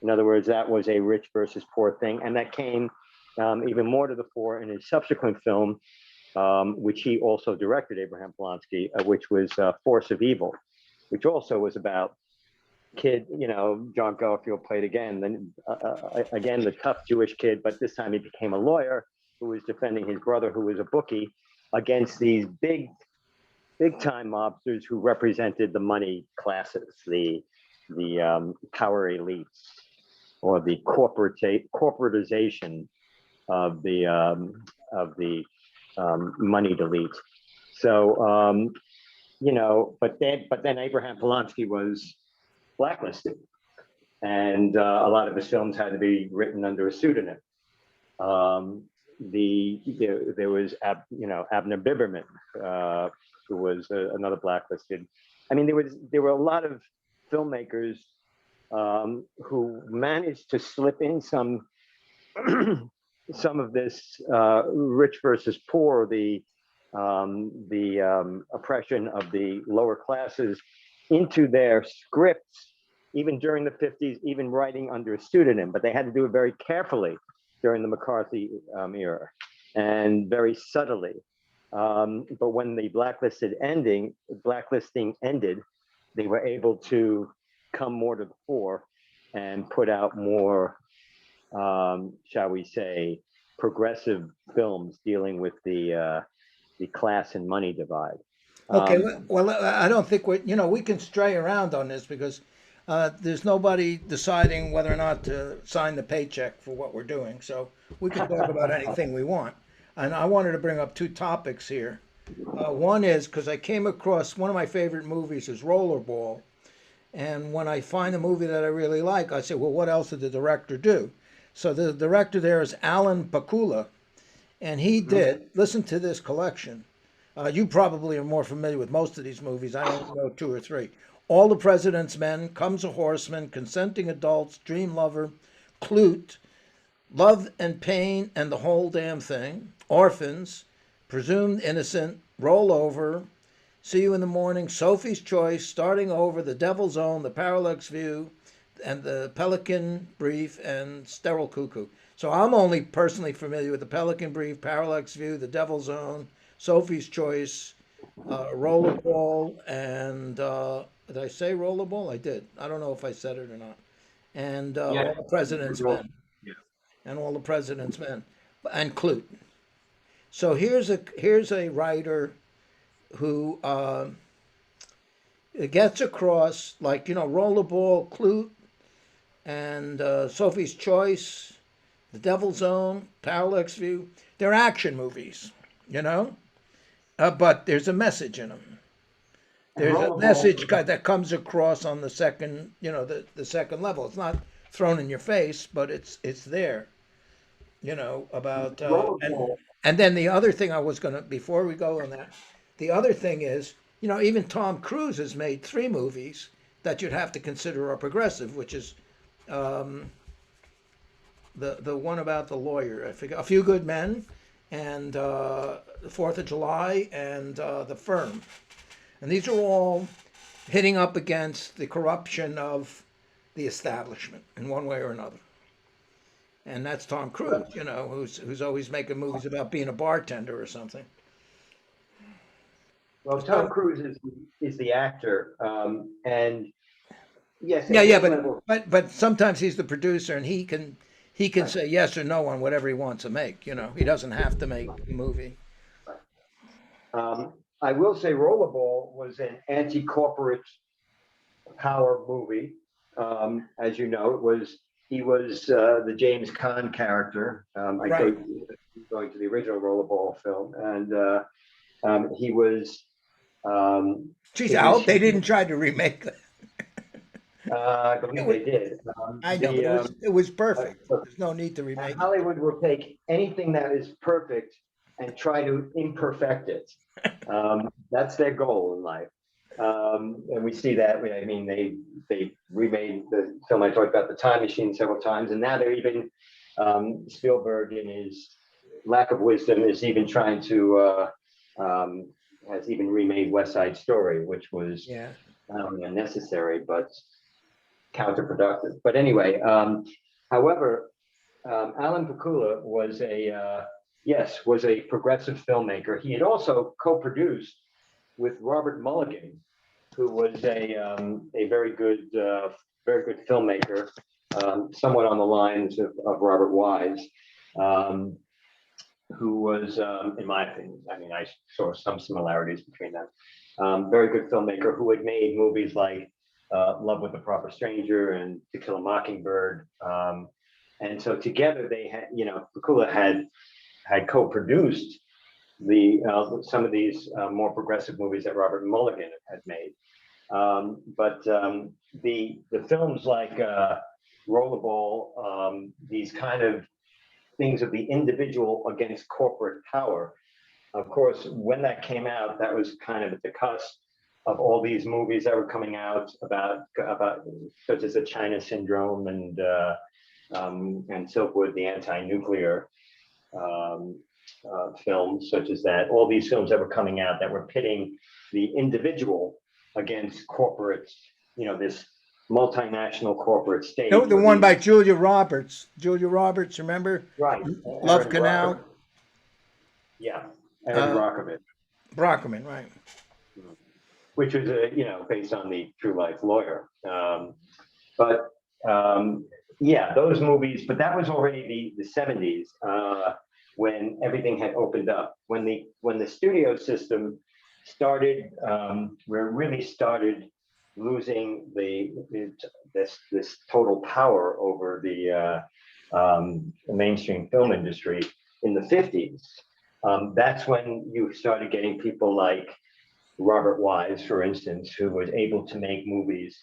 In other words, that was a rich versus poor thing. And that came even more to the fore in his subsequent film, which he also directed, Abraham Polanski, which was Force of Evil, which also was about John Garfield played again, again, the tough Jewish kid, but this time he became a lawyer who was defending his brother, who was a bookie, against these big time mobsters who represented the money classes, the power elites, or the corporatization of the moneyed elites. So but then Abraham Polanski was blacklisted, and a lot of his films had to be written under a pseudonym. There was Abner Biberman, who was another blacklisted. I mean, there were a lot of filmmakers who managed to slip in some some of this rich versus poor, the oppression of the lower classes into their scripts, even during the 50s, even writing under a pseudonym. But they had to do it very carefully during the McCarthy era, and very subtly. But when the blacklisting ended, they were able to come more to the fore and put out more, shall we say, progressive films dealing with the class and money divide.
Okay, well, I don't think we can stray around on this because there's nobody deciding whether or not to sign the paycheck for what we're doing. So we can talk about anything we want. And I wanted to bring up two topics here. One is because I came across one of my favorite movies is Rollerball. And when I find a movie that I really like, I say, well, what else did the director do? So the director there is Alan Pakula. And he did, listen to this collection. You probably are more familiar with most of these movies. I only know two or three. All the President's Men, Comes a Horseman, Consenting Adults, Dream Lover, Clute, Love and Pain and the Whole Damn Thing, Orphans, Presumed Innocent, Roll Over, See You in the Morning, Sophie's Choice, Starting Over, The Devil's Own, The Parallax View, and The Pelican Brief, and Sterile Cuckoo. So I'm only personally familiar with The Pelican Brief, Parallax View, The Devil's Own, Sophie's Choice, Rollerball, and did I say Rollerball? I did. I don't know if I said it or not. And All the President's Men. And All the President's Men. And Clute. So here's a writer who gets across, like, Rollerball, Clute, and Sophie's Choice, The Devil's Own, Parallax View. They're action movies, but there's a message in them. There's a message that comes across on the second, the second level. It's not thrown in your face, but it's there, about and then the other thing I was gonna before we go on that, the other thing is, even Tom Cruise has made three movies that you'd have to consider are progressive, which is the one about the lawyer, I forget, A Few Good Men, and the 4th of July, and The Firm. And these are all hitting up against the corruption of the establishment in one way or another. And that's Tom Cruise, who's always making movies about being a bartender or something.
Well, Tom Cruise is the actor, and yes,
Yeah, but sometimes he's the producer, and he can say yes or no on whatever he wants to make. He doesn't have to make a movie.
I will say Rollerball was an anti-corporate power movie. As you know, he was the James Caan character.
Right.
Going to the original Rollerball film, and he was.
Geez, I hope they didn't try to remake that.
I believe they did.
I know, but it was perfect. There's no need to remake it.
Hollywood will take anything that is perfect and try to imperfect it. That's their goal in life. And we see that. I mean, they remade the film I talked about, The Time Machine, several times, and now they're even Spielberg, in his lack of wisdom, is even trying to has even remade West Side Story, which was not only unnecessary but counterproductive. But anyway, however, Alan Pakula was a progressive filmmaker. He had also co-produced with Robert Mulligan, who was a very good filmmaker, somewhat on the lines of Robert Wise, who was, in my opinion, I saw some similarities between them. Very good filmmaker who had made movies like Love with a Proper Stranger and To Kill a Mockingbird. And so together they had, Pakula had co-produced some of these more progressive movies that Robert Mulligan had made. But the films like Rollerball, these kind of things of the individual against corporate power. Of course, when that came out, that was kind of at the cusp of all these movies that were coming out about such as the China Syndrome and Silkwood, the anti-nuclear films, such as that. All these films that were coming out that were pitting the individual against corporate, this multinational corporate state.
No, the one by Julia Roberts. Julia Roberts, remember?
Right.
Love
Aaron
Canal.
Brockovich. Yeah, Aaron Brockovich.
Brockman, right.
Which was based on the true life lawyer. Those movies, but that was already the 70s when everything had opened up. When the studio system started, where it really started losing this total power over the mainstream film industry in the 50s. That's when you started getting people like Robert Wise, for instance, who was able to make movies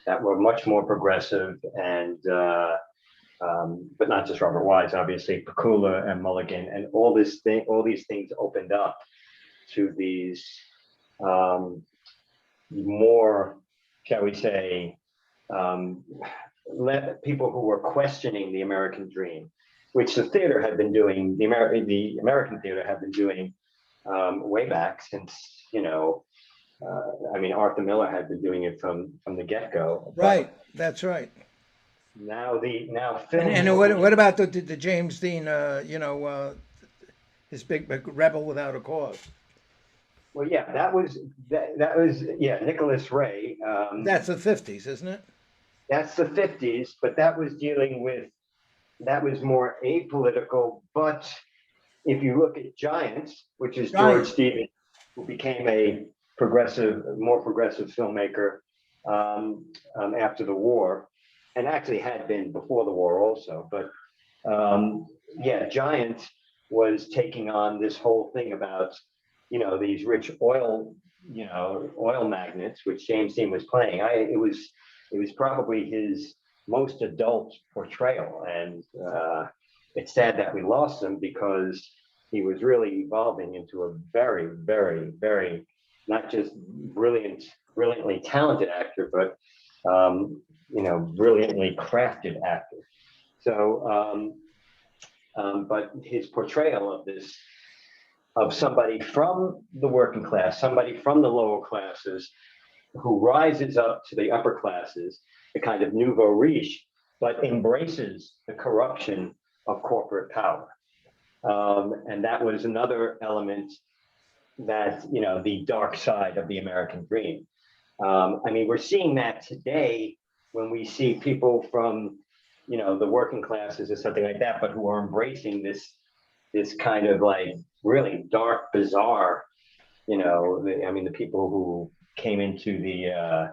that were much more progressive and but not just Robert Wise, obviously Pakula and Mulligan and all these things opened up to these more, shall we say, people who were questioning the American dream, which the theater had been doing, the American theater had been doing way back since, I mean, Arthur Miller had been doing it from the get-go.
Right, that's right.
Now film.
And what about the James Dean, his big Rebel Without a Cause?
Well, yeah, that was Nicholas Ray.
That's the 50s, isn't it?
That's the 50s, but that was more apolitical. But if you look at Giants, which is George Stevens, who became a more progressive filmmaker after the war, and actually had been before the war also. But Giants was taking on this whole thing about these rich oil magnates, which James Dean was playing. It was probably his most adult portrayal, and it's sad that we lost him because he was really evolving into a very, very, very not just brilliantly talented actor, but brilliantly crafted actor. So, but his portrayal of somebody from the working class, somebody from the lower classes, who rises up to the upper classes, the kind of nouveau riche, but embraces the corruption of corporate power. And that was another element that, the dark side of the American dream. I mean, we're seeing that today when we see people from, the working classes or something like that, but who are embracing this kind of like really dark, bizarre, the people who came into the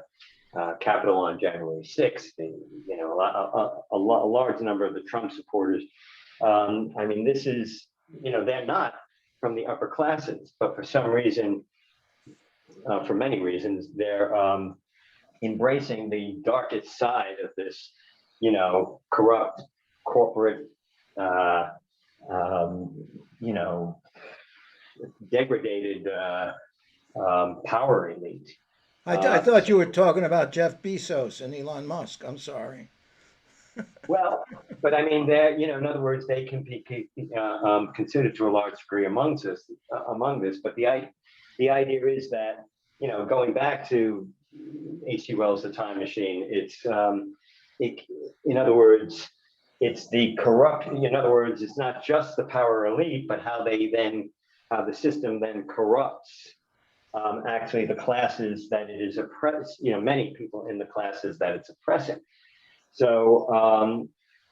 Capitol on January 6th, a large number of the Trump supporters. I mean, this is, they're not from the upper classes, but for some reason, for many reasons, they're embracing the darkest side of this, corrupt corporate, degraded power elite.
I thought you were talking about Jeff Bezos and Elon Musk. I'm sorry.
Well, but I mean, they're, in other words, they can be considered to a large degree among this. But the idea is that, going back to H.G. Wells' The Time Machine, it's, in other words, it's the corrupt. In other words, it's not just the power elite, but how the system then corrupts. Actually, the classes that it is oppressed, many people in the classes that it's oppressing. So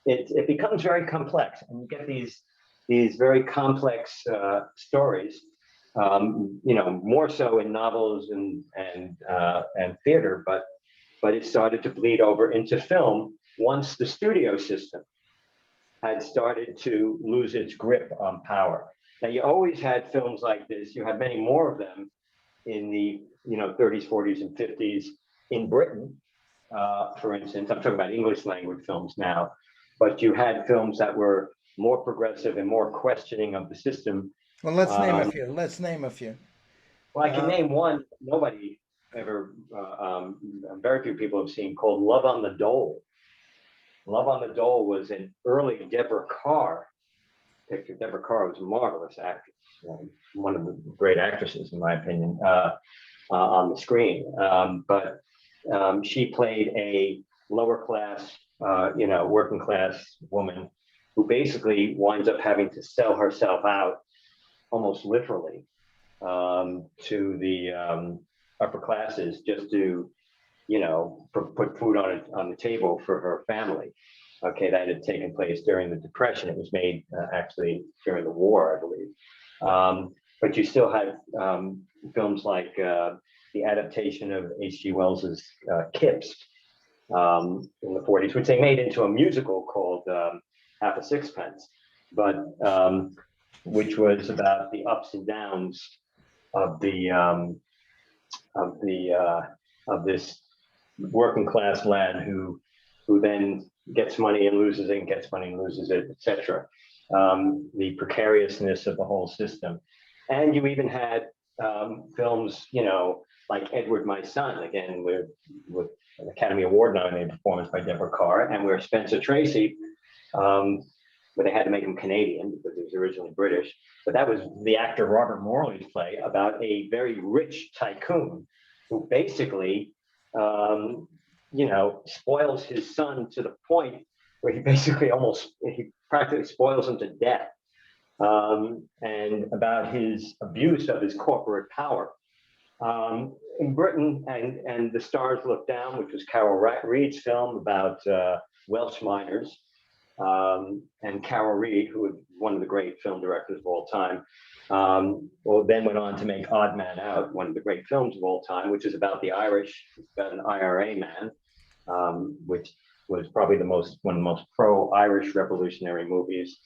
it becomes very complex, and you get these very complex stories. More so in novels and theater, but it started to bleed over into film once the studio system had started to lose its grip on power. Now, you always had films like this. You had many more of them in the 30s, 40s, and 50s in Britain. For instance, I'm talking about English language films now, but you had films that were more progressive and more questioning of the system.
Well, let's name a few.
Well, I can name one nobody ever, very few people have seen, called Love on the Dole. Love on the Dole was an early Deborah Kerr picture. Deborah Kerr was a marvelous actress, one of the great actresses, in my opinion, on the screen. But she played a lower class, working class woman who basically winds up having to sell herself out, almost literally, to the upper classes just to, put food on the table for her family. Okay, that had taken place during the Depression. It was made actually during the war, I believe. But you still had films like the adaptation of H.G. Wells's Kips in the 40s, which they made into a musical called Half a Sixpence, but which was about the ups and downs of this working class lad who then gets money and loses it, and gets money and loses it, etc. The precariousness of the whole system. And you even had films, like Edward, My Son, again, with an Academy Award nominated performance by Deborah Carr, and where Spencer Tracy, where they had to make him Canadian because he was originally British, but that was the actor Robert Morley's play about a very rich tycoon who basically, spoils his son to the point where he practically spoils him to death, and about his abuse of his corporate power. In Britain, and The Stars Look Down, which was Carol Reed's film about Welsh miners, and Carol Reed, who was one of the great film directors of all time, then went on to make Odd Man Out, one of the great films of all time, which is about the Irish, about an IRA man, which was probably one of the most pro-Irish revolutionary movies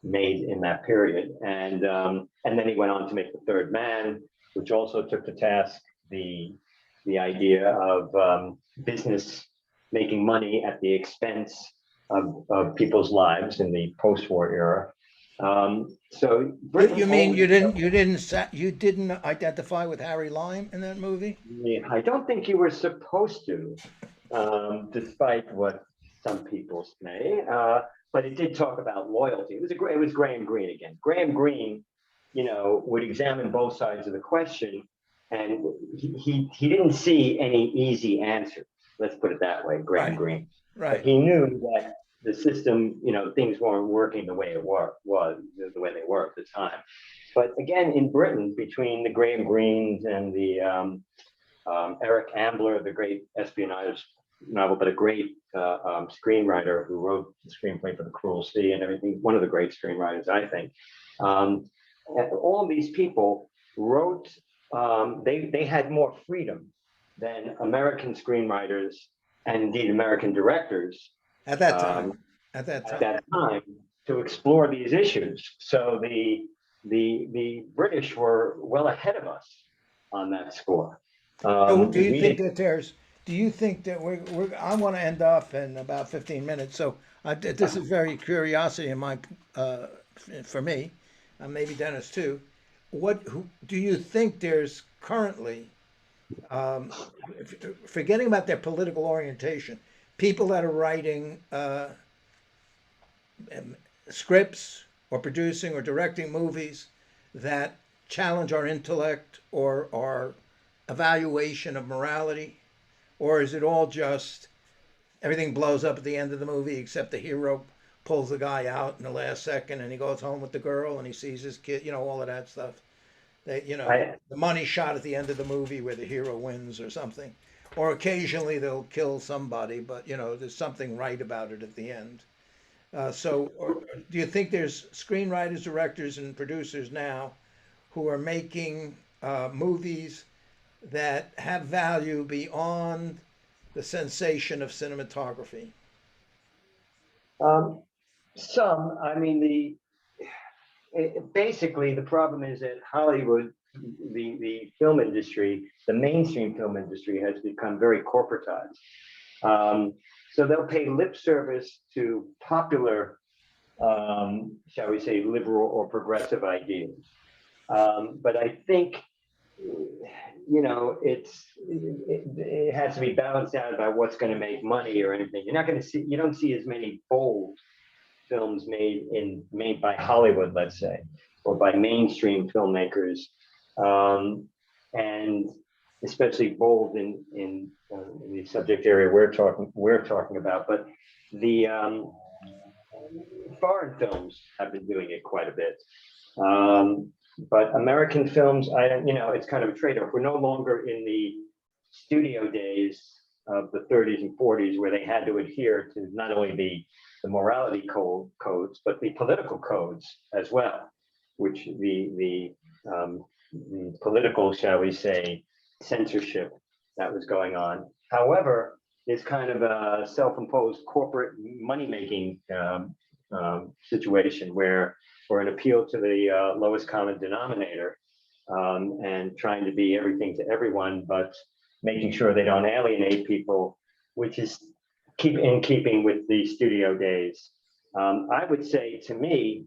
made in that period. And then he went on to make The Third Man, which also took to task the idea of business making money at the expense of people's lives in the post-war era. So
You mean you didn't identify with Harry Lime in that movie?
I don't think you were supposed to, despite what some people say. But it did talk about loyalty. It was Graham Greene again. Graham Greene, would examine both sides of the question, and he didn't see any easy answers. Let's put it that way, Graham Greene.
Right.
But he knew that the system, things weren't working the way the way they were at the time. But again, in Britain, between the Graham Greenes and the Eric Ambler, the great espionage novel, but a great screenwriter who wrote the screenplay for The Cruel Sea and everything, one of the great screenwriters, I think. All of these people wrote, they had more freedom than American screenwriters and indeed American directors
At that time,
to explore these issues. So the British were well ahead of us on that score.
So do you think that I want to end off in about 15 minutes. So this is very curiosity for me, maybe Dennis too. Do you think there's currently, forgetting about their political orientation, people that are writing scripts or producing or directing movies that challenge our intellect or our evaluation of morality? Or is it all just everything blows up at the end of the movie except the hero pulls the guy out in the last second and he goes home with the girl and he sees his kid, all of that stuff? The money shot at the end of the movie where the hero wins or something. Or occasionally they'll kill somebody, but there's something right about it at the end. Do you think there's screenwriters, directors, and producers now who are making movies that have value beyond the sensation of cinematography?
Basically the problem is that Hollywood, the film industry, the mainstream film industry has become very corporatized. So they'll pay lip service to popular, shall we say, liberal or progressive ideas. But I think, it has to be balanced out about what's going to make money or anything. You don't see as many bold films made by Hollywood, let's say, or by mainstream filmmakers, and especially bold in the subject area we're talking about. But the foreign films have been doing it quite a bit. But American films, it's kind of a trade-off. We're no longer in the studio days of the 30s and 40s where they had to adhere to not only the morality codes, but the political codes as well, which the political, shall we say, censorship that was going on. However, there's kind of a self-imposed corporate money-making situation where, or an appeal to the lowest common denominator, and trying to be everything to everyone, but making sure they don't alienate people, which is in keeping with the studio days. I would say, to me,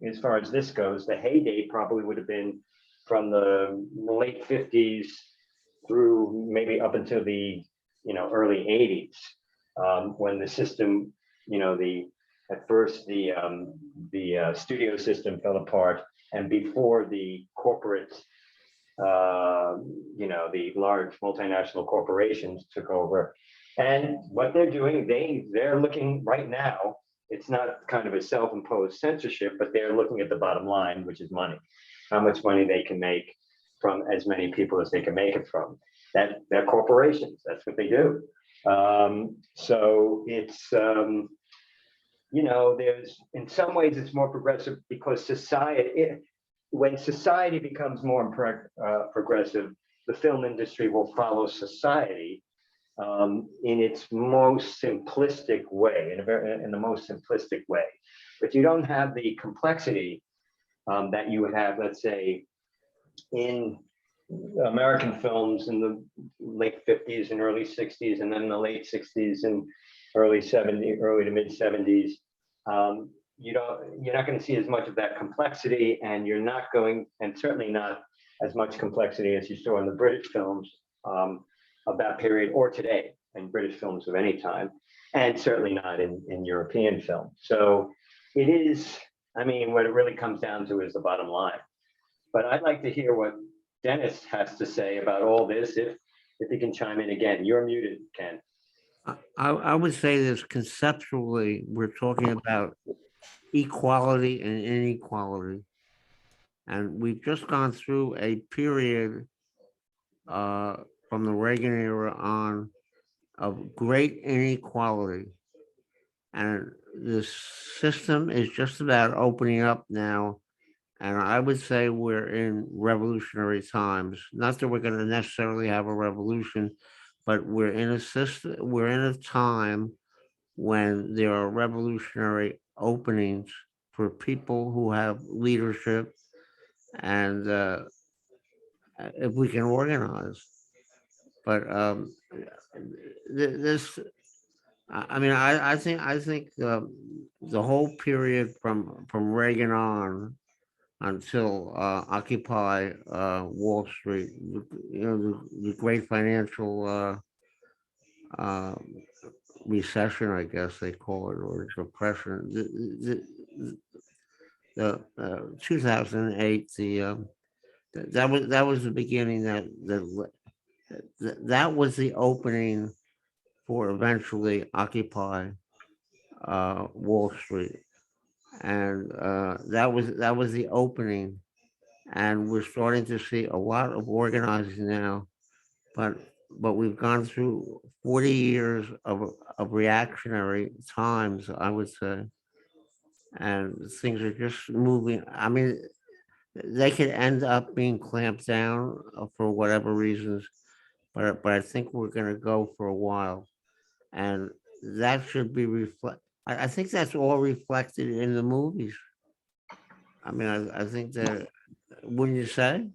as far as this goes, the heyday probably would have been from the late 50s through maybe up until the early 80s, when the system, at first the studio system fell apart, and before the corporate, the large multinational corporations took over. And what they're doing, they're looking right now. It's not kind of a self-imposed censorship, but they're looking at the bottom line, which is money, how much money they can make from as many people as they can make it from. They're corporations. That's what they do. So it's, there's, in some ways it's more progressive because when society becomes more progressive, the film industry will follow society in its most simplistic way, in the most simplistic way. But you don't have the complexity that you would have, let's say, in American films in the late 50s and early 60s, and then the late 60s and early to mid 70s. You're not going to see as much of that complexity, and certainly not as much complexity as you saw in the British films of that period, or today in British films of any time, and certainly not in European film. So it is, what it really comes down to is the bottom line. But I'd like to hear what Dennis has to say about all this, if he can chime in again. You're muted, Ken.
I would say this conceptually, we're talking about equality and inequality. And we've just gone through a period from the Reagan era on of great inequality. And the system is just about opening up now. And I would say we're in revolutionary times. Not that we're going to necessarily have a revolution, but we're in a time when there are revolutionary openings for people who have leadership, and if we can organize. But this, I think the whole period from Reagan on until Occupy Wall Street, the great financial recession, I guess they call it, or depression. The 2008, that was the beginning. That was the opening for eventually Occupy Wall Street, and that was the opening. And we're starting to see a lot of organizing now, but we've gone through 40 years of reactionary times, I would say, and things are just moving. They could end up being clamped down for whatever reasons, but I think we're going to go for a while, and that should be I think that's all reflected in the movies. I think that, wouldn't you say?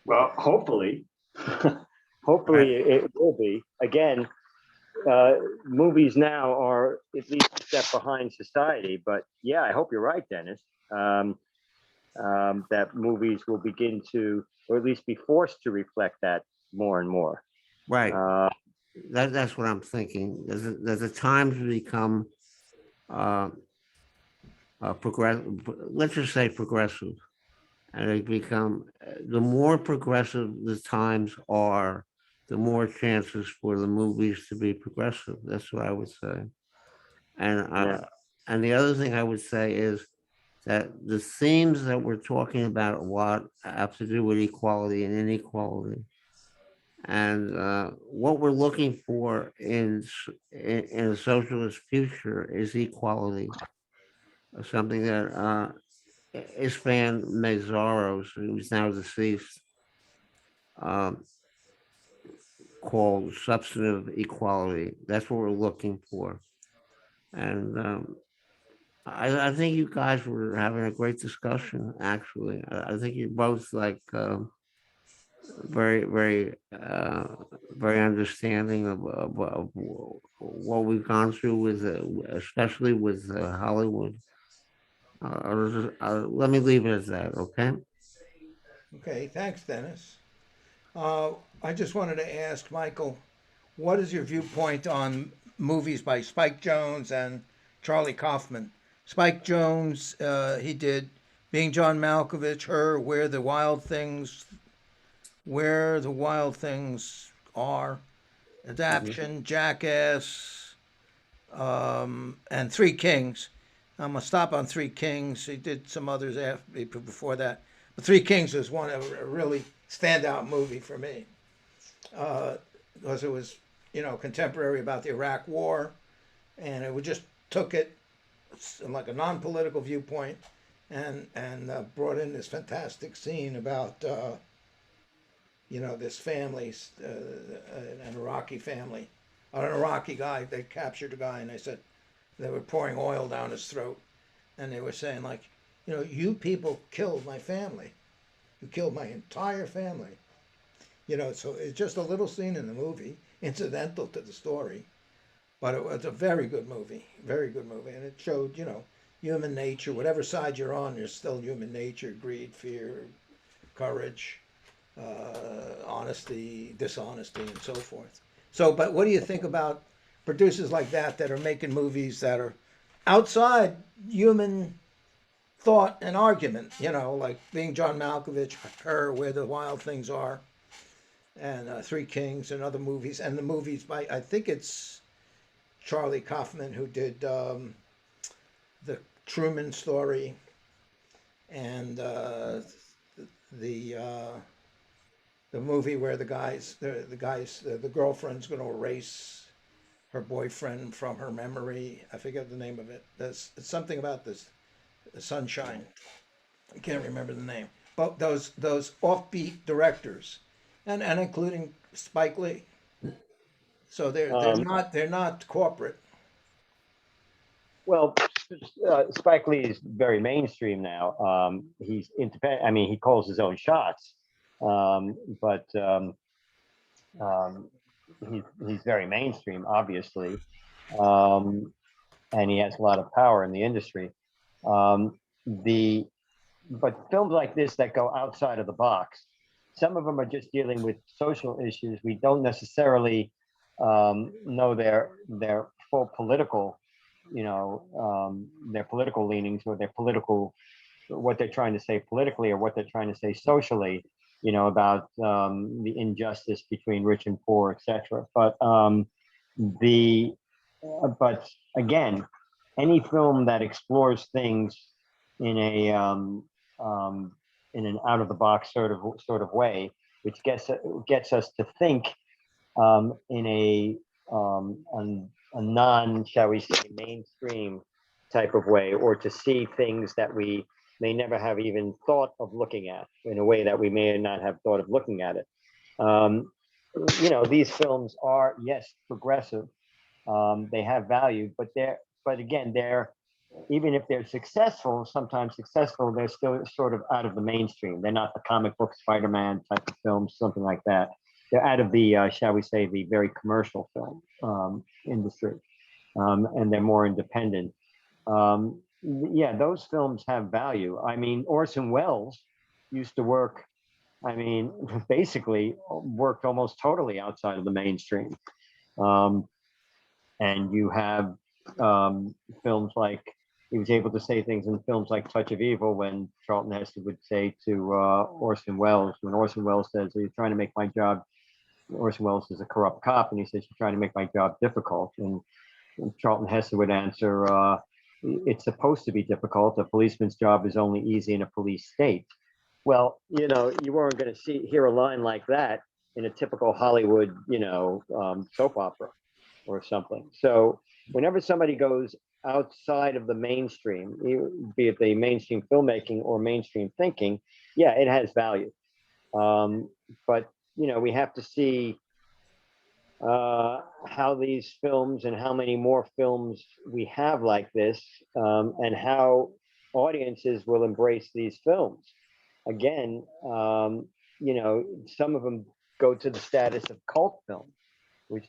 Well, hopefully, it will be. Again, movies now are at least a step behind society. But yeah, I hope you're right, Dennis. That movies will begin to, or at least be forced to reflect that more and more.
Right. That's what I'm thinking. There's a time to become progressive. Let's just say progressive, and they become, the more progressive the times are, the more chances for the movies to be progressive. That's what I would say. And the other thing I would say is that the themes that we're talking about a lot have to do with equality and inequality. And what we're looking for in a socialist future is equality, something that Isfan Mezaros, who's now deceased, um, called substantive equality. That's what we're looking for. And I think you guys were having a great discussion, actually. I think you're both like very, very, very understanding of what we've gone through with, especially with Hollywood. Let me leave it as that, okay?
Okay, thanks, Dennis. Uh, I just wanted to ask Michael, what is your viewpoint on movies by Spike Jones and Charlie Kaufman? Spike Jones, he did Being John Malkovich, Her, Where the Wild Things Are,
Mhm.
Adaption, Jackass, and Three Kings. I'm gonna stop on Three Kings. He did some others after, before that, but Three Kings was one of a really standout movie for me because it was, contemporary about the Iraq War, and it just took it like a non-political viewpoint, and brought in this fantastic scene about this family, an Iraqi family, an Iraqi guy. They captured a guy, and they said they were pouring oil down his throat, and they were saying like, you people killed my family. You killed my entire family. So it's just a little scene in the movie, incidental to the story, but it was a very good movie, and it showed, human nature, whatever side you're on, there's still human nature, greed, fear, courage, honesty, dishonesty, and so forth. So, but what do you think about producers like that are making movies that are outside human thought and argument? Like Being John Malkovich, Her, Where the Wild Things Are, and Three Kings, and other movies, and the movies by, I think it's Charlie Kaufman who did the Truman Story, and the the movie where the girlfriend's going to erase her boyfriend from her memory. I forget the name of it. It's something about this sunshine. I can't remember the name. But those offbeat directors, and including Spike Lee. So
Um,
they're not corporate.
well, Spike Lee is very mainstream now. He's independent. I mean, he calls his own shots, but um, he's very mainstream, obviously, um, and he has a lot of power in the industry. The but films like this that go outside of the box, some of them are just dealing with social issues. We don't necessarily know their full political, their political leanings or their political what they're trying to say politically or what they're trying to say socially, about the injustice between rich and poor, etc. The but again, any film that explores things in a um, in an out of the box sort of way, which gets us to think in a non, shall we say, mainstream type of way, or to see things that we may never have even thought of looking at in a way that we may not have thought of looking at it. Um, these films are, yes, progressive. They have value, but again, they're even if they're successful, sometimes successful, they're still sort of out of the mainstream. They're not the comic book Spider-Man type of films, something like that. They're out of the, shall we say, the very commercial film industry, and they're more independent. Yeah, those films have value. I mean, Orson Welles used to work. I mean, basically worked almost totally outside of the mainstream. Um, and you have films like he was able to say things in films like Touch of Evil when Charlton Heston would say to Orson Welles, when Orson Welles says, "Are you trying to make my job?" Orson Welles is a corrupt cop, and he says, "You're trying to make my job difficult." And Charlton Heston would answer, "It's supposed to be difficult. A policeman's job is only easy in a police state." Well, you weren't going to hear a line like that in a typical Hollywood, soap opera or something. So whenever somebody goes outside of the mainstream, be it the mainstream filmmaking or mainstream thinking, yeah, it has value. But we have to see how these films and how many more films we have like this, and how audiences will embrace these films. Again, some of them go to the status of cult films,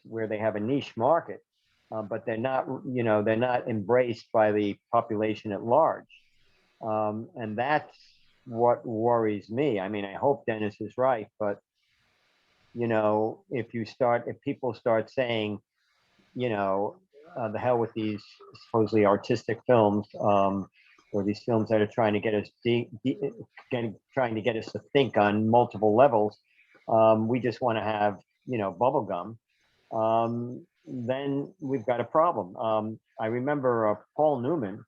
where they have a niche market, but they're not embraced by the population at large, and that's what worries me. I mean, I hope Dennis is right, but if people start saying, the hell with these supposedly artistic films, or these films that are trying to get us trying to get us to think on multiple levels, we just want to have bubble gum, then we've got a problem. I remember Paul Newman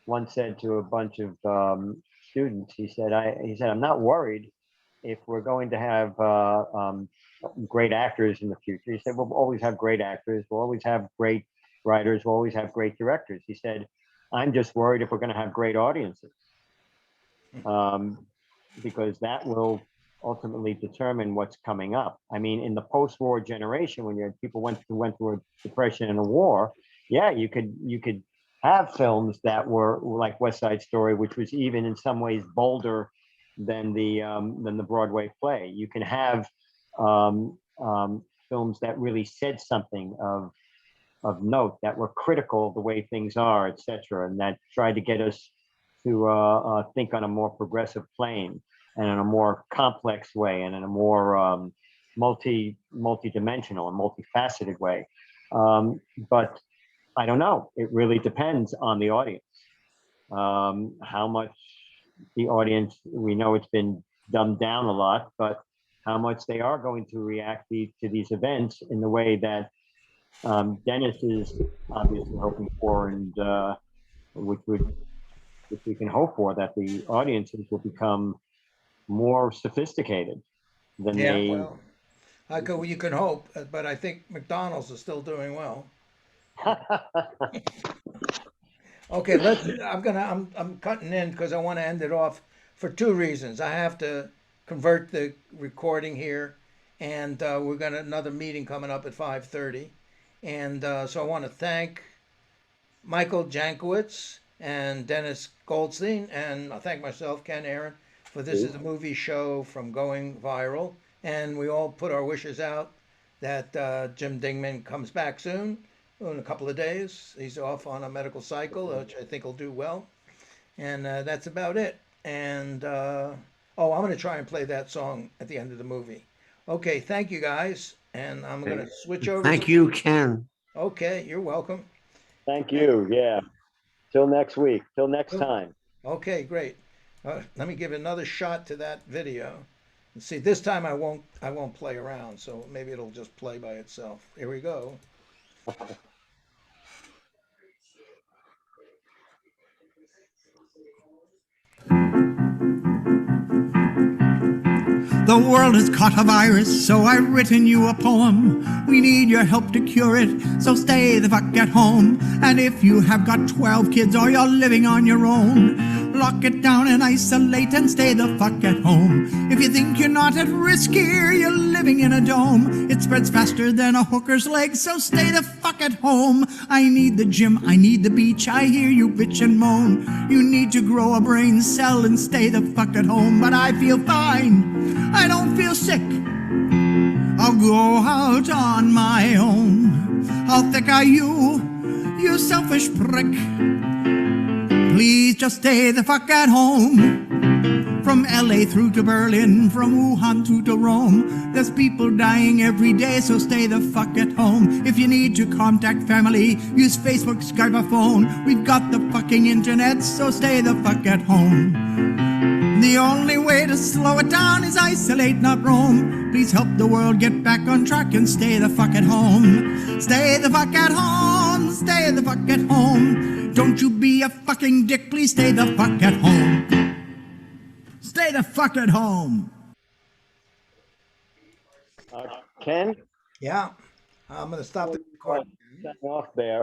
once said to a bunch of students, he said, I'm not worried if we're going to have great actors in the future. He said, we'll always have great actors, we'll always have great writers, we'll always have great directors. He said, I'm just worried if we're going to have great audiences, because that will ultimately determine what's coming up. I mean, in the post-war generation, when people went through a depression and a war, yeah, you could have films that were like West Side Story, which was even in some ways bolder than the Broadway play. You can have films that really said something of note, that were critical of the way things are, etc., and that tried to get us to think on a more progressive plane and in a more complex way and in a more multi-dimensional and multifaceted way. But I don't know. It really depends on the audience. How much the audience, we know it's been dumbed down a lot, but how much they are going to react to these events in the way that Dennis is obviously hoping for, and which we can hope for, that the audiences will become more sophisticated than they.
Well, you can hope, but I think McDonald's is still doing well. Okay, I'm cutting in because I want to end it off for two reasons. I have to convert the recording here, and we're gonna another meeting coming up at 5:30, and so I want to thank Michael Jankowitz and Dennis Goldstein, and I thank myself, Ken Aaron, for This Is a Movie Show from Going Viral, and we all put our wishes out that Jim Dingeman comes back soon. In a couple of days. He's off on a medical cycle, which I think will do well. And that's about it. And, I'm going to try and play that song at the end of the movie. Okay, thank you guys. And I'm going to switch over.
Thank you, Ken.
Okay, you're welcome.
Thank you. Yeah. Till next week. Till next time.
Okay, great. Let me give another shot to that video. And see, this time I won't play around, so maybe it'll just play by itself. Here we go.
The world has caught a virus, so I've written you a poem. We need your help to cure it, so stay the fuck at home. And if you have got 12 kids or you're living on your own, lock it down and isolate and stay the fuck at home. If you think you're not at risk here, you're living in a dome. It spreads faster than a hooker's leg, so stay the fuck at home. I need the gym, I need the beach, I hear you bitch and moan. You need to grow a brain cell and stay the fuck at home. But I feel fine, I don't feel sick. I'll go out on my own. How thick are you, you selfish prick? Please just stay the fuck at home. From LA through to Berlin, from Wuhan to Rome, there's people dying every day, so stay the fuck at home. If you need to contact family, use Facebook, Skype, or phone. We've got the fucking internet, so stay the fuck at home. The only way to slow it down is isolate, not roam. Please help the world get back on track and stay the fuck at home. Stay the fuck at home, stay the fuck at home. Don't you be a fucking dick, please stay the fuck at home. Stay the fuck at home.
Ken?
Yeah, I'm going to stop the recording.
Off there.